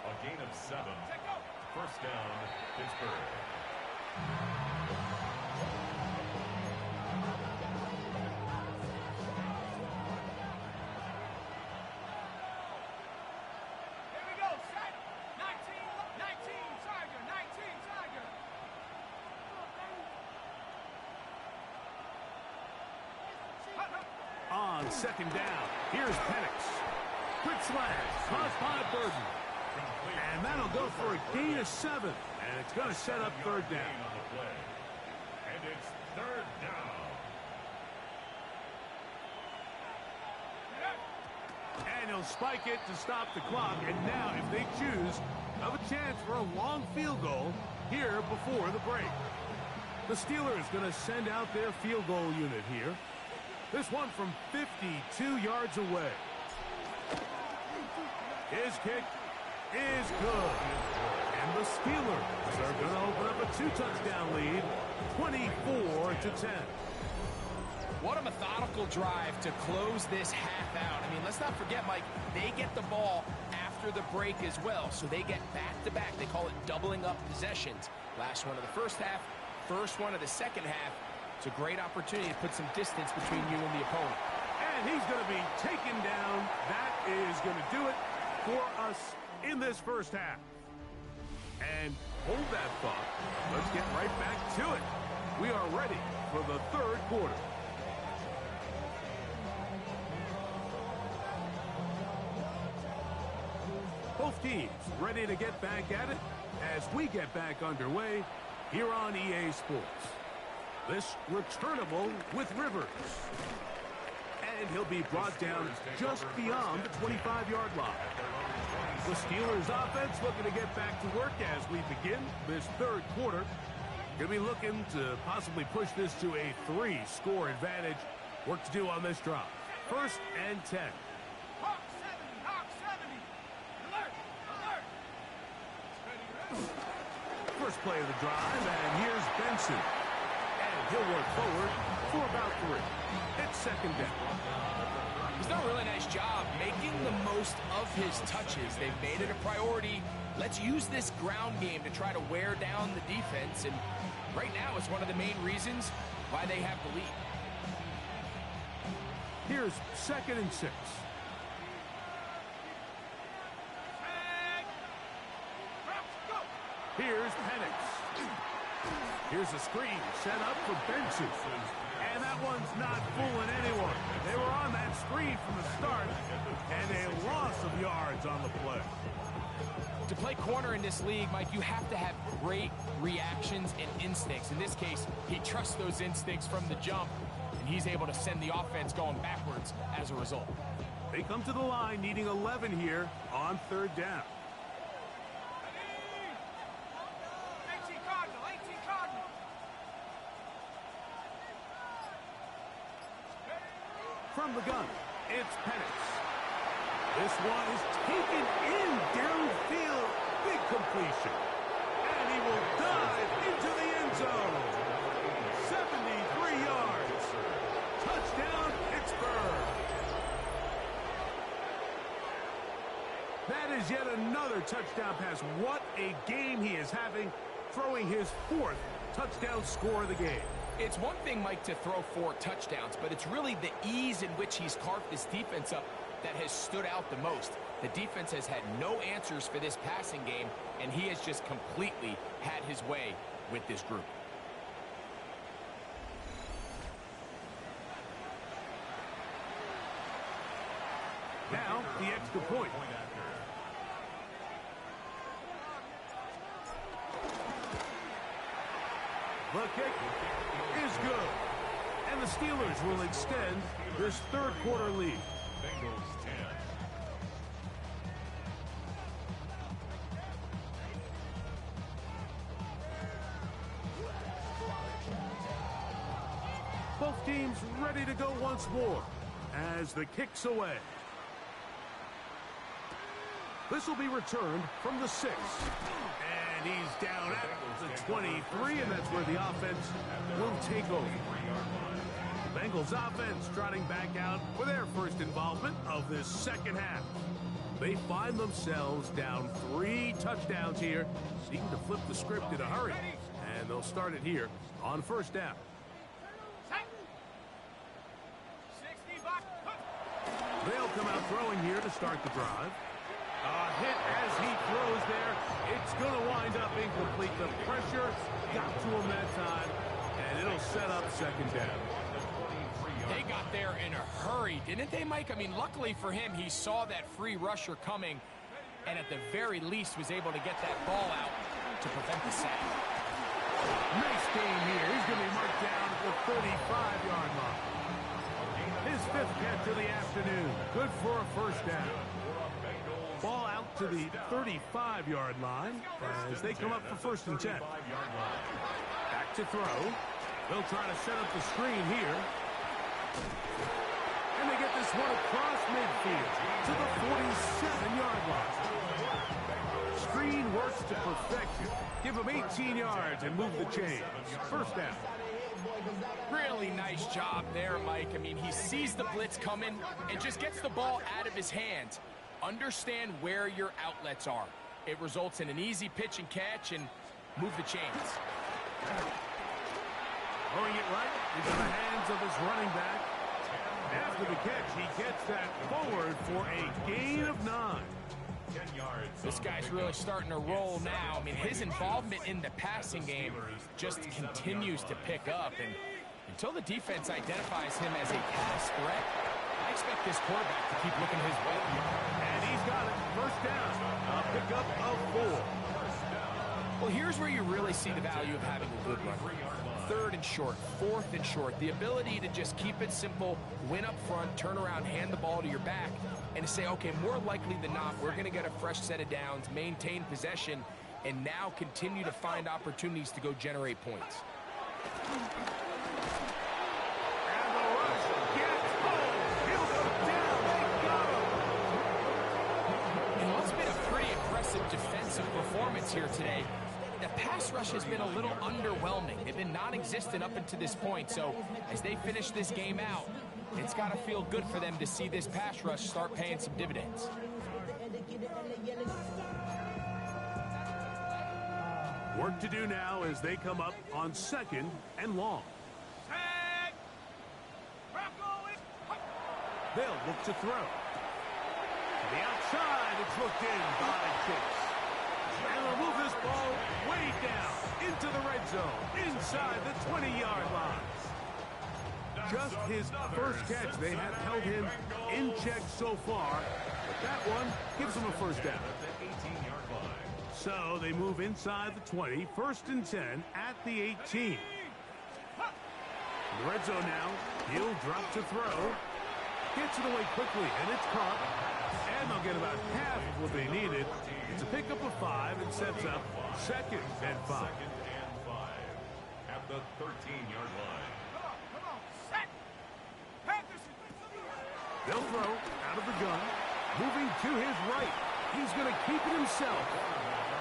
A gain of 7. First down, Pittsburgh. Here we go, set. 19, Tiger, 19, Tiger. On second down, here's Penix. Quick slash, caused by Burden. And that'll go for a gain of 7. And it's going to set up third down. On the play. And it's third down. And he'll spike it to stop the clock. And now, if they choose, have a chance for a long field goal here before the break. The Steelers going to send out their field goal unit here. This one from 52 yards away. His kick is good. And the Steelers are going to open up a 2-touchdown lead, 24-10. What a methodical drive to close this half out. I mean, let's not forget, Mike, they get the ball after the break as well, so they get back-to-back. They call it doubling up possessions. Last one of the first half, first one of the second half. It's a great opportunity to put some distance between you and the opponent. And he's going to be taken down. That is going to do it for us in this first half. And hold that thought. Let's get right back to it. We are ready for the third quarter. Both teams ready to get back at it as we get back underway here on EA Sports. This returnable with Rivers. And he'll be brought down just beyond the 25-yard line. The Steelers offense looking to get back to work as we begin this third quarter. Going to be looking to possibly push this to a 3-score advantage. Work to do on this drive. First and 10. Hawk 70, Hawk 70. Alert, alert. First play of the drive, and here's Benson. And he'll work forward for about 3. It's second down. He's done a really nice job making the most of his touches. They've made it a priority. Let's use this ground game to try to wear down the defense. And right now, it's one of the main reasons why they have the lead. Here's second and 6. Here's Penix. Here's a screen set up for Benson. And that one's not fooling anyone. They were on that screen from the start, and a loss of yards on the play. To play corner in this league, Mike, you have to have great reactions and instincts. In this case, he trusts those instincts from the jump, and he's able to send the offense going backwards as a result. They come to the line needing 11 here on third down. 18 Cardinal, 18 Cardinal. From the gun, it's Penix. This one is taken in downfield. Big completion. And he will dive into the end zone. 73 yards. Touchdown, Pittsburgh. That is yet another touchdown pass. What a game he is having, throwing his 4th touchdown score of the game. It's one thing, Mike, to throw 4 touchdowns, but it's really the ease in which he's carved this defense up that has stood out the most. The defense has had no answers for this passing game, and he has just completely had his way with this group. Now, the extra point. The kick is good. And the Steelers will extend this third quarter lead. Bengals 10. Both teams ready to go once more as the kick's away. This will be returned from the 6. And And he's down at the 23, and that's where the offense will take over. The Bengals offense trotting back out for their first involvement of this second half. They find themselves down 3 touchdowns here, seeking to flip the script in a hurry. And they'll start it here on first down. They'll come out throwing here to start the drive. A hit as he throws there. It's going to wind up incomplete. The pressure got to him that time, and it'll set up second down. They got there in a hurry, didn't they, Mike? I mean, luckily for him, he saw that free rusher coming, and at the very least was able to get that ball out to prevent the sack. Nice game here. He's going to be marked down at the 35-yard line. His 5th catch of the afternoon. Good for a first down. Ball out to the 35-yard line as they come up for 1st and 10. Back to throw. They'll try to set up the screen here. And they get this one across midfield to the 47-yard line. Screen works to perfection. Give him 18 yards and move the chains. First down. Really nice job there, Mike. I mean, he sees the blitz coming and just gets the ball out of his hands. Understand where your outlets are. It results in an easy pitch and catch and move the chains. Throwing it right into the hands of his running back. After the catch, he gets that forward for a gain of 9. This guy's really starting to roll now. I mean, his involvement in the passing game just continues to pick up. And until the defense identifies him as a pass threat, I expect this quarterback to keep looking his way. And he's got it. First down. A pickup of 4. Well, here's where you really see the value of having a good runner. 3rd and short, 4th and short. The ability to just keep it simple, win up front, turn around, hand the ball to your back, and to say, okay, more likely than not, we're going to get a fresh set of downs, maintain possession, and now continue to find opportunities to go generate points. And the rush gets home. He'll go down. They got him. And what's been a pretty impressive defensive performance here today, the pass rush has been a little underwhelming. They've been non-existent up until this point, so as they finish this game out, it's got to feel good for them to see this pass rush start paying some dividends. Work to do now as they come up on 2nd and long. They'll look to throw. To the outside, it's looked in by Chase. And they'll move this ball way down into the red zone, inside the 20-yard line. Just his first catch. They have held him in check so far, but that one gives him a first down. So they move inside the 20, 1st and 10 at the 18. In the red zone now, he'll drop to throw. Gets it away quickly, and it's caught. And they'll get about half of what they needed. It's a pickup of 5 and sets up 2nd and 5. At the 13-yard line. They'll throw out of the gun, moving to his right. He's going to keep it himself.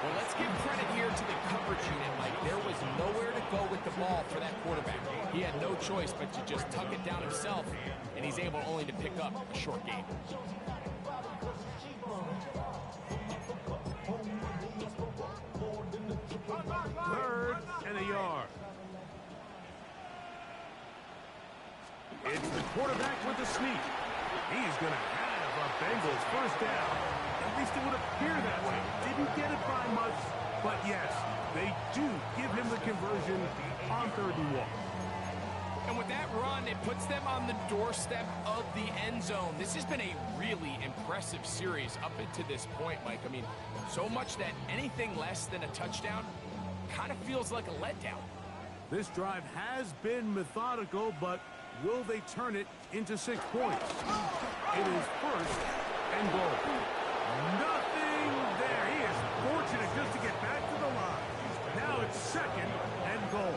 Well, let's give credit here to the coverage unit, Mike. There was nowhere to go with the ball for that quarterback. He had no choice but to just tuck it down himself, and he's able only to pick up a short gain. Third and a yard. It's the quarterback with the sneak. He's going to have a Bengals first down. At least it would appear that way. Didn't get it by much, but yes, they do give him the conversion on 3rd and 1. And with that run, it puts them on the doorstep of the end zone. This has been a really impressive series up until this point, Mike. I mean, so much that anything less than a touchdown kind of feels like a letdown. This drive has been methodical, but will they turn it into 6 points? It is 1st and goal. Nothing there. He is fortunate just to get back to the line. Now it's 2nd and goal.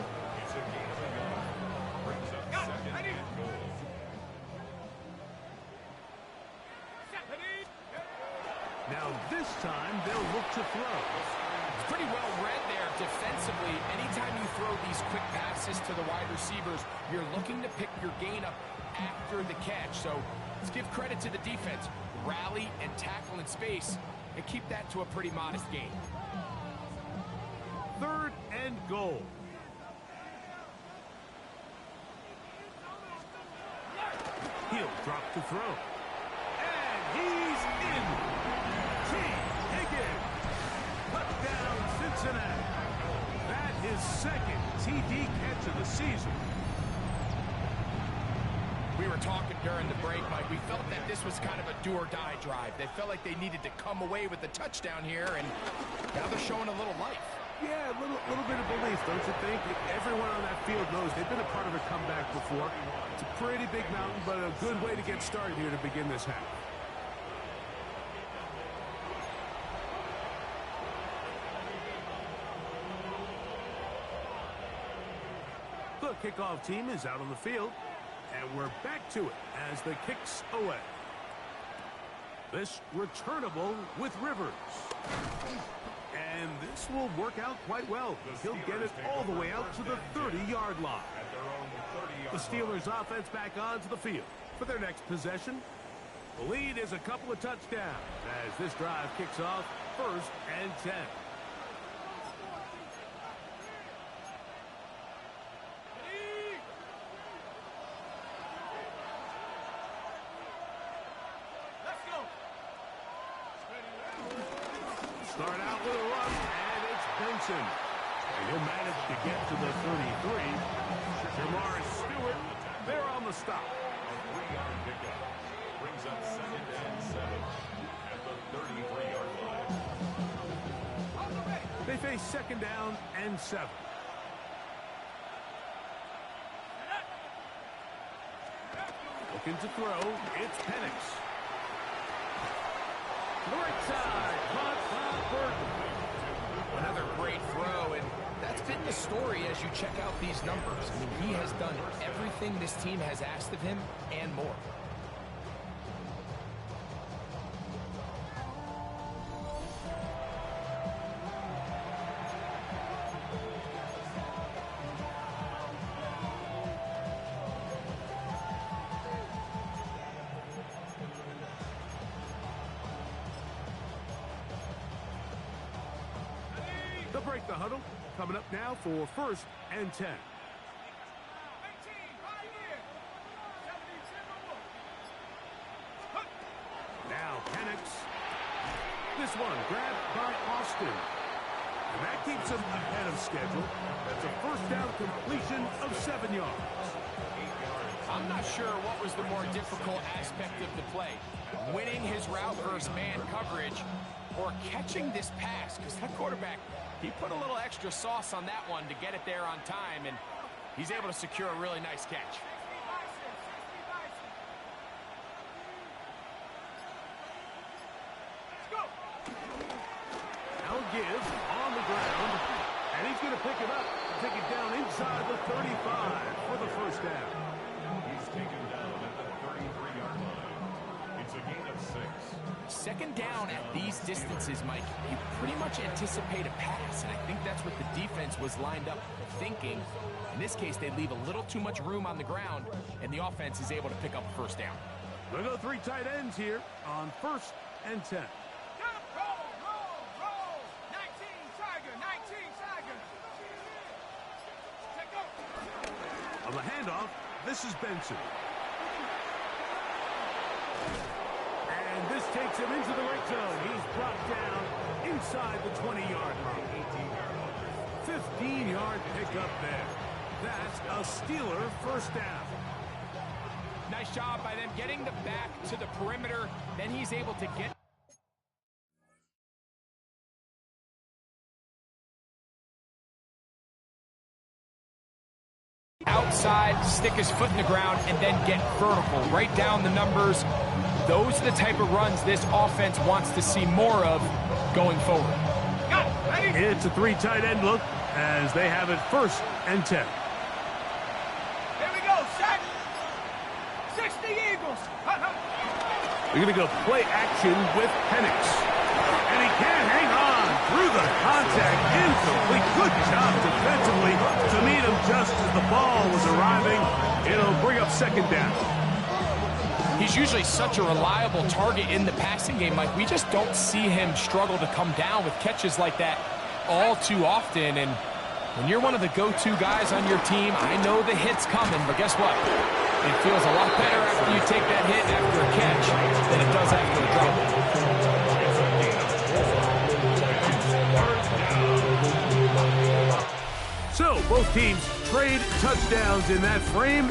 Now this time they'll look to throw. pretty well read there defensively. Anytime you throw these quick passes to the wide receivers, you're looking to pick your gain up after the catch. So let's give credit to the defense. Rally and tackle in space and keep that to a pretty modest gain. 3rd and goal. He'll drop to throw. And he's in. T. Higgins. Touchdown, Cincinnati. That is 2nd TD catch of the season. We were talking during the break, Mike. We felt that this was kind of a do-or-die drive. They felt like they needed to come away with the touchdown here, and now they're showing a little life. Yeah, a little bit of belief, don't you think? Everyone on that field knows they've been a part of a comeback before. It's a pretty big mountain, but a good way to get started here to begin this half. The kickoff team is out on the field, and we're back to it as the kick's away. This returnable with Rivers. And this will work out quite well. He'll get it all the way out to the 30-yard line. The Steelers offense back onto the field for their next possession. The lead is a couple of touchdowns as this drive kicks off 1st and 10. Start out with a run, and it's Benson. And he'll manage to get to the 33. Jamar Stewart, they're on the stop. A 3-yard pickup brings up 2nd and 7 at the 33-yard line. They face 2nd down and 7. Looking to throw, it's Penix. Right side, caught by Burton. Another great throw, and that's been the story as you check out these numbers. I mean, he has done everything this team has asked of him and more. They'll break the huddle. Coming up now for 1st and 10. Now Penix. This one grabbed by Austin. And that keeps him ahead of schedule. That's a 1st down completion of 7 yards. I'm not sure what was the more difficult aspect of the play. Winning his route versus man coverage or catching this pass, because that quarterback, he put a little extra sauce on that one to get it there on time, and he's able to secure a really nice catch. Now gives on the ground, and he's going to pick it up, take it down inside the 35 for the 1st down. He's taken down at the 33-yard line. It's a gain of 6. 2nd down at these distances, Mike, you pretty much anticipate a pass, and I think that's what the defense was lined up thinking. In this case, they leave a little too much room on the ground, and the offense is able to pick up a 1st down. They'll go 3 tight ends here on 1st and 10. Roll. 19, Tiger. Take go. On the handoff, this is Benson. And this takes him into the red zone. He's brought down inside the 20-yard line. 15-yard pickup there. That's a Steeler 1st down. Nice job by them getting the back to the perimeter. Then he's able to get outside, stick his foot in the ground, and then get vertical. Right down the numbers. Those are the type of runs this offense wants to see more of going forward. It's a 3 tight end look as they have it 1st and 10. Here we go, set. 60 Eagles. They're going to go play action with Penix. And he can't hang on. through the contact, incomplete. Good job defensively to meet him just as the ball was arriving. It'll bring up second down. He's usually such a reliable target in the passing game, Mike. We just don't see him struggle to come down with catches like that all too often. And when you're one of the go-to guys on your team, I know the hit's coming, but guess what? It feels a lot better after you take that hit after a catch than it does after a drop. So both teams trade touchdowns in that frame.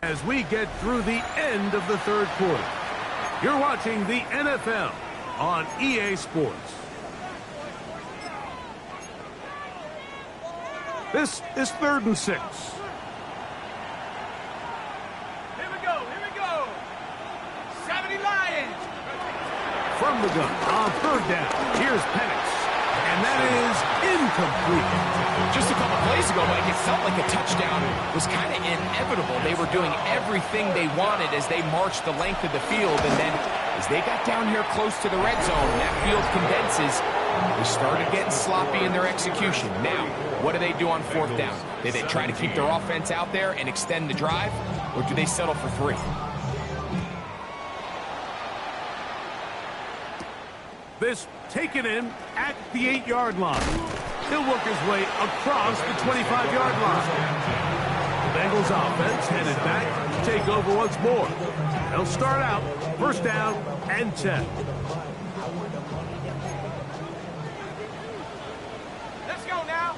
As we get through the end of the third quarter, you're watching the NFL on EA Sports. This is 3rd and 6. Here we go. 70 Lions. From the gun on 3rd down, here's Penix, and that is incomplete. Just a couple plays ago, Mike, it felt like a touchdown was kind of inevitable. They were doing everything they wanted as they marched the length of the field, and then as they got down here close to the red zone and that field condenses, they started getting sloppy in their execution. Now, what do they do on 4th down? Do they try to keep their offense out there and extend the drive, or do they settle for 3? This taken in at the 8-yard line. He'll work his way across the 25-yard line. The Bengals offense headed back to take over once more. They'll start out 1st down and 10. Let's go now.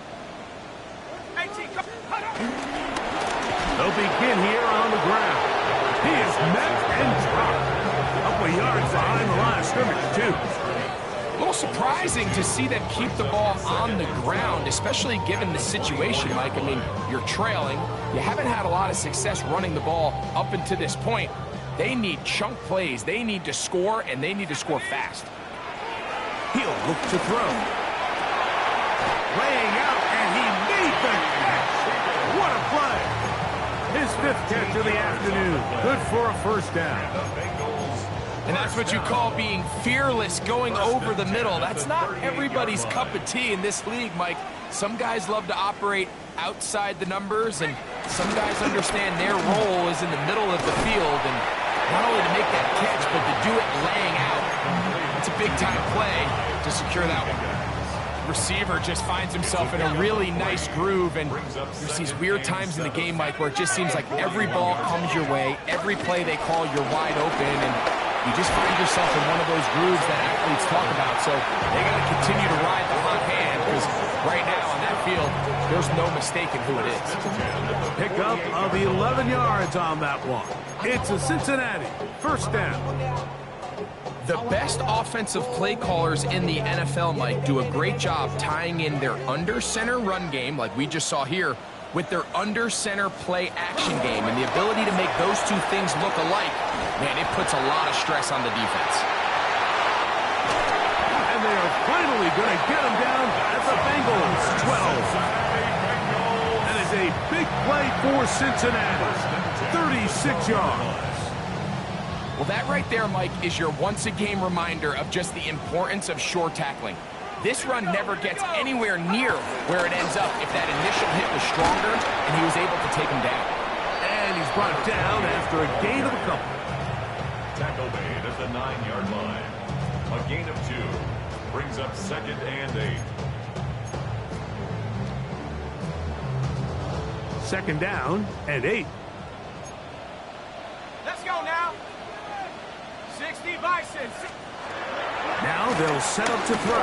18, come. They'll begin here on the ground. He is met and dropped. Couple of yards behind the line of scrimmage, too. A little surprising to see them keep the ball on the ground, especially given the situation, Mike. I mean, you're trailing. You haven't had a lot of success running the ball up until this point. They need chunk plays. They need to score, and they need to score fast. He'll look to throw. Laying out, and he made the catch. What a play. His 5th catch of the afternoon. Good for a 1st down. And that's what you call being fearless, going over the middle. That's not everybody's cup of tea in this league, Mike. Some guys love to operate outside the numbers, and some guys understand their role is in the middle of the field, and not only to make that catch, but to do it laying out. It's a big-time play to secure that one. Receiver just finds himself in a really nice groove, and there's these weird times in the game, Mike, where it just seems like every ball comes your way, every play they call, you're wide open, and you just find yourself in one of those grooves that athletes talk about. So they got to continue to ride the hot hand, because right now on that field, there's no mistaking who it is. Pickup of 11 yards on that one. It's a Cincinnati 1st down. The best offensive play callers in the NFL, Mike, do a great job tying in their under-center run game, like we just saw here, with their under-center play action game. And the ability to make those two things look alike, man, it puts a lot of stress on the defense. And they are finally going to get him down at the Bengals 12. That is a big play for Cincinnati. 36 yards. Well, that right there, Mike, is your once-a-game reminder of just the importance of short tackling. This run never gets anywhere near where it ends up if that initial hit was stronger and he was able to take him down. And he's brought down after a gain of a couple. tackle made at the 9-yard line. A gain of 2 brings up 2nd and 8. 2nd down and 8. Let's go now. 60 Bison. Now they'll set up to throw.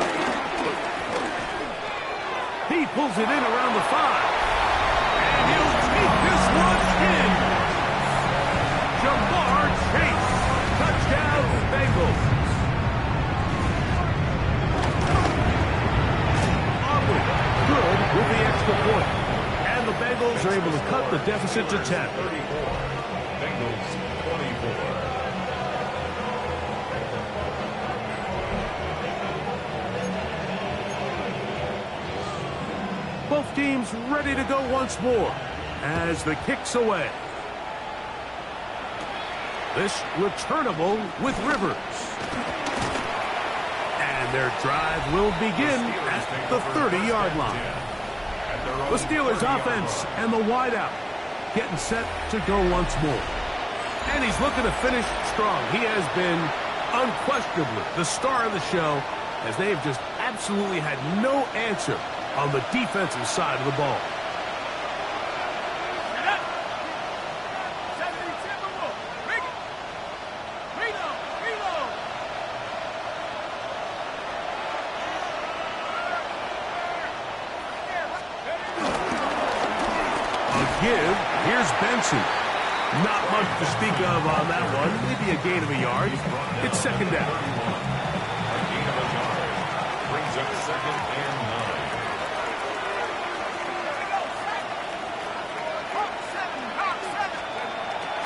He pulls it in around the 5. And he'll take this one in. Jamar Chase. Touchdown, Bengals. Aubrey, good with the extra point. And the Bengals are able to cut the deficit to 10. 34. Bengals 24. Both teams ready to go once more as the kick's away. This returnable with Rivers. And their drive will begin at the 30-yard line. The Steelers offense and the wideout getting set to go once more. And he's looking to finish strong. He has been unquestionably the star of the show as they've just absolutely had no answer on the defensive side of the ball. A give. Here's Benson. Not much to speak of on that one. Maybe a gain of a yard. It's 2nd down. A gain of a yard brings up 2nd and 9.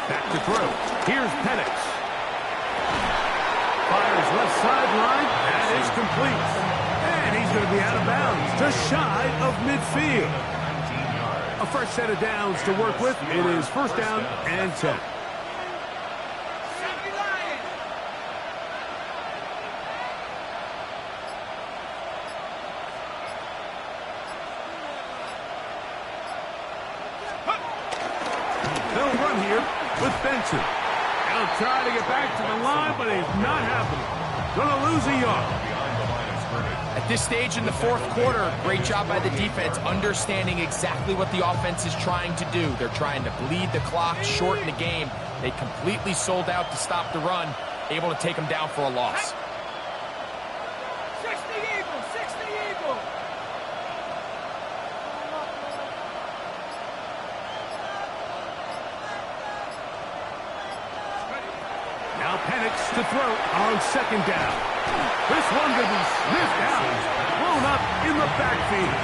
Back to throw. Here's Penix. Fires left sideline. That is complete. And he's going to be out of bounds, just shy of midfield. A fresh set of downs to work with. It is 1st down and 10. They'll run here with Benson. He'll try to get back to the line, but it's not happening. Gonna lose a yard. At this stage in the 4th quarter, great job by the defense understanding exactly what the offense is trying to do. They're trying to bleed the clock, shorten the game. They completely sold out to stop the run, able to take them down for a loss. 60 Eagles, 60 Eagles. Now Penix to throw on 2nd down. This one could be sniffed out, blown up in the backfield.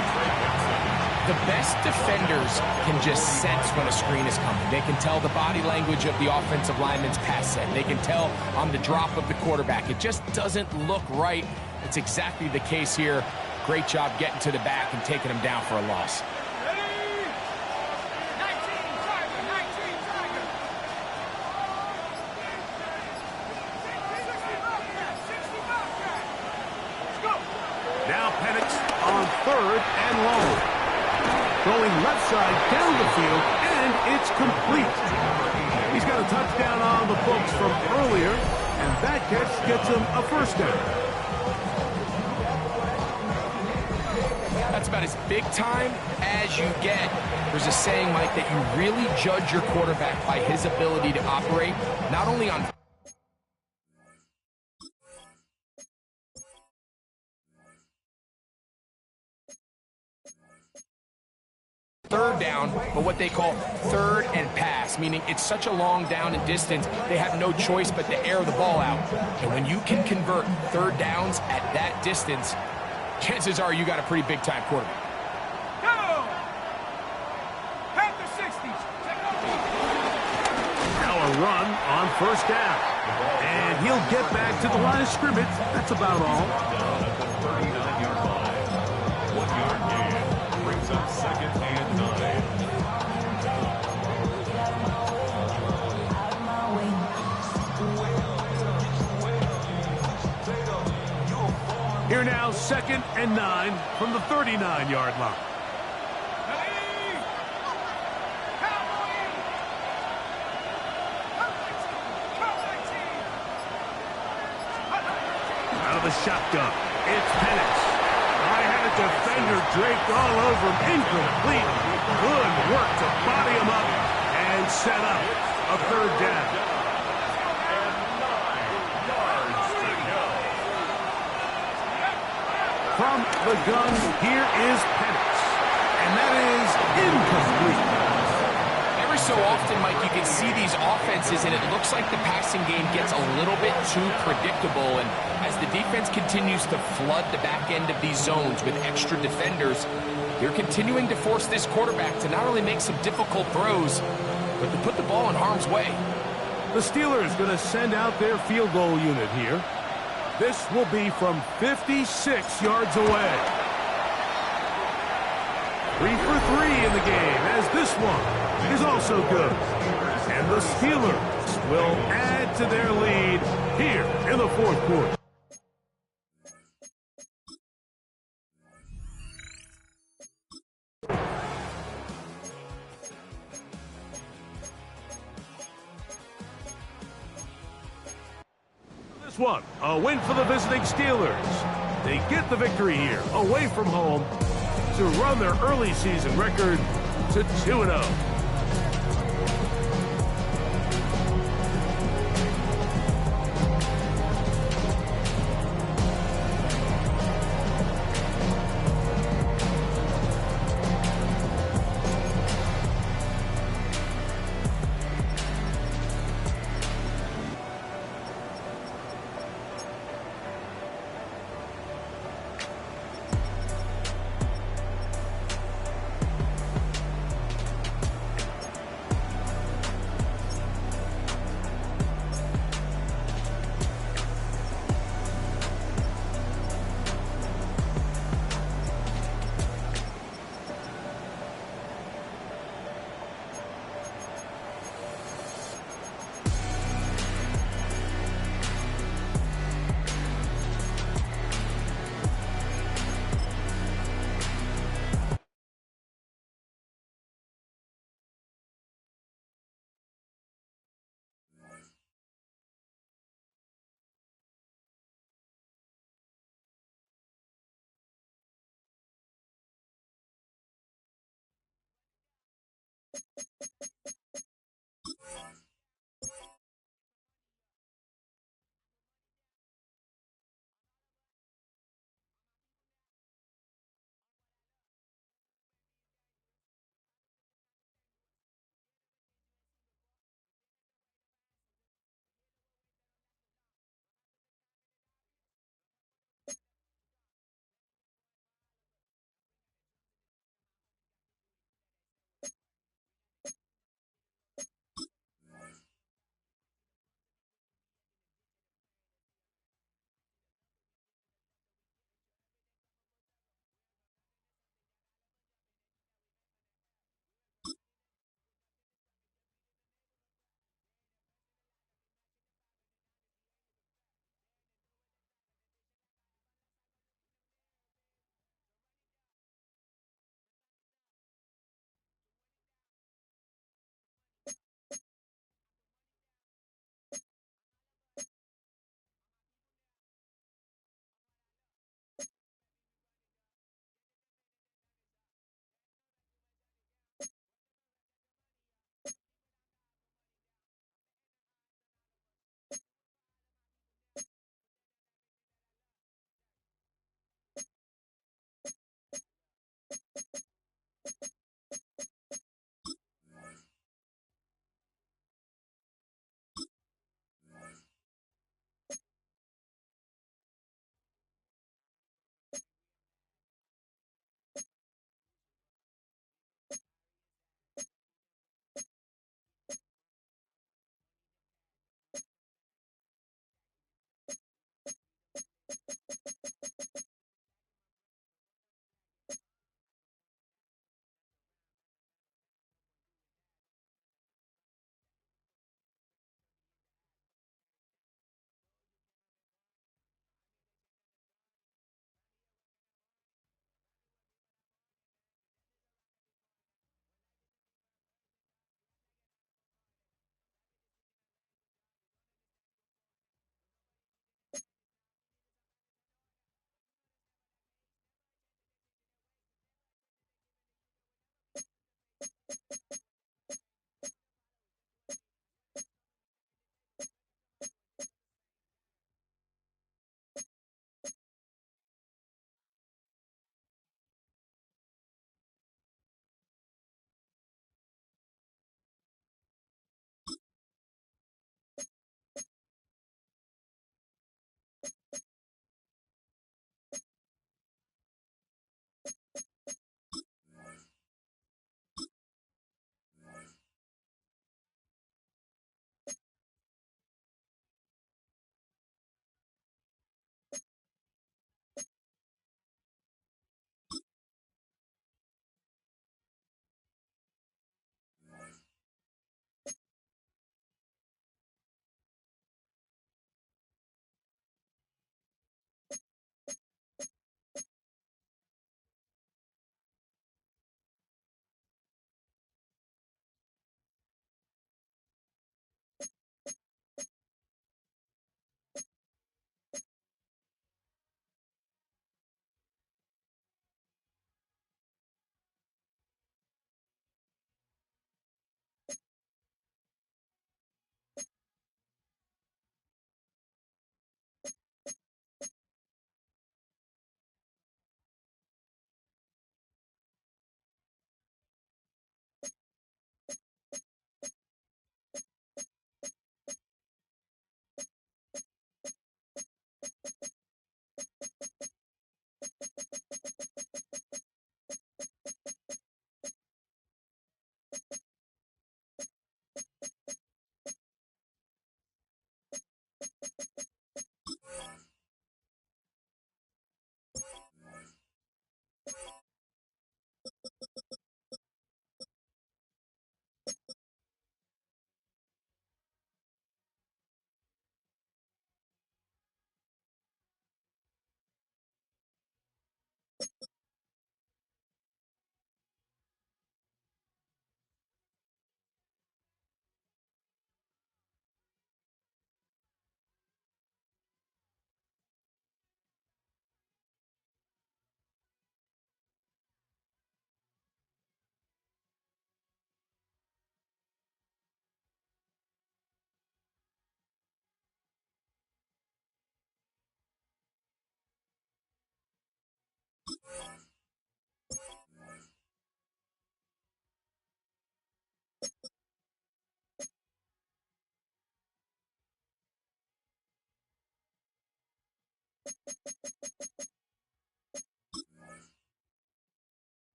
The best defenders can just sense when a screen is coming. They can tell the body language of the offensive lineman's pass set. They can tell on the drop of the quarterback. It just doesn't look right. It's exactly the case here. Great job getting to the back and taking him down for a loss. Now Penix on 3rd and long. Going left side down the field, and it's complete. He's got a touchdown on the books from earlier, and that catch gets him a 1st down. That's about as big time as you get. There's a saying, Mike, that you really judge your quarterback by his ability to operate, not only on 3rd down, but what they call 3rd and pass, meaning it's such a long down and distance, they have no choice but to air the ball out. And when you can convert 3rd downs at that distance, chances are you got a pretty big-time quarterback. Go! Panther 60s. Now a run on 1st down. And he'll get back to the line of scrimmage. That's about all. Down at the 39-yard line. 1-yard gain brings up 2nd and 9. Here now, 2nd and 9 from the 39-yard line. out of the shotgun. It's Penix. I had a defender draped all over him. Incomplete. Good work to body him up and set up a third down. And 9 yards to go. From the gun, here is Penix. And that is incomplete. Every so often, Mike, you can see these offenses, and it looks like the passing game gets a little bit too predictable. And as the defense continues to flood the back end of these zones with extra defenders, they're continuing to force this quarterback to not only make some difficult throws, but to put the ball in harm's way. The Steelers going to send out their field goal unit here. This will be from 56 yards away. 3 for 3 in the game, as this one is also good. And the Steelers will add to their lead here in the fourth quarter. This one, a win for the visiting Steelers. They get the victory here, away from home, to run their early season record to 2-0.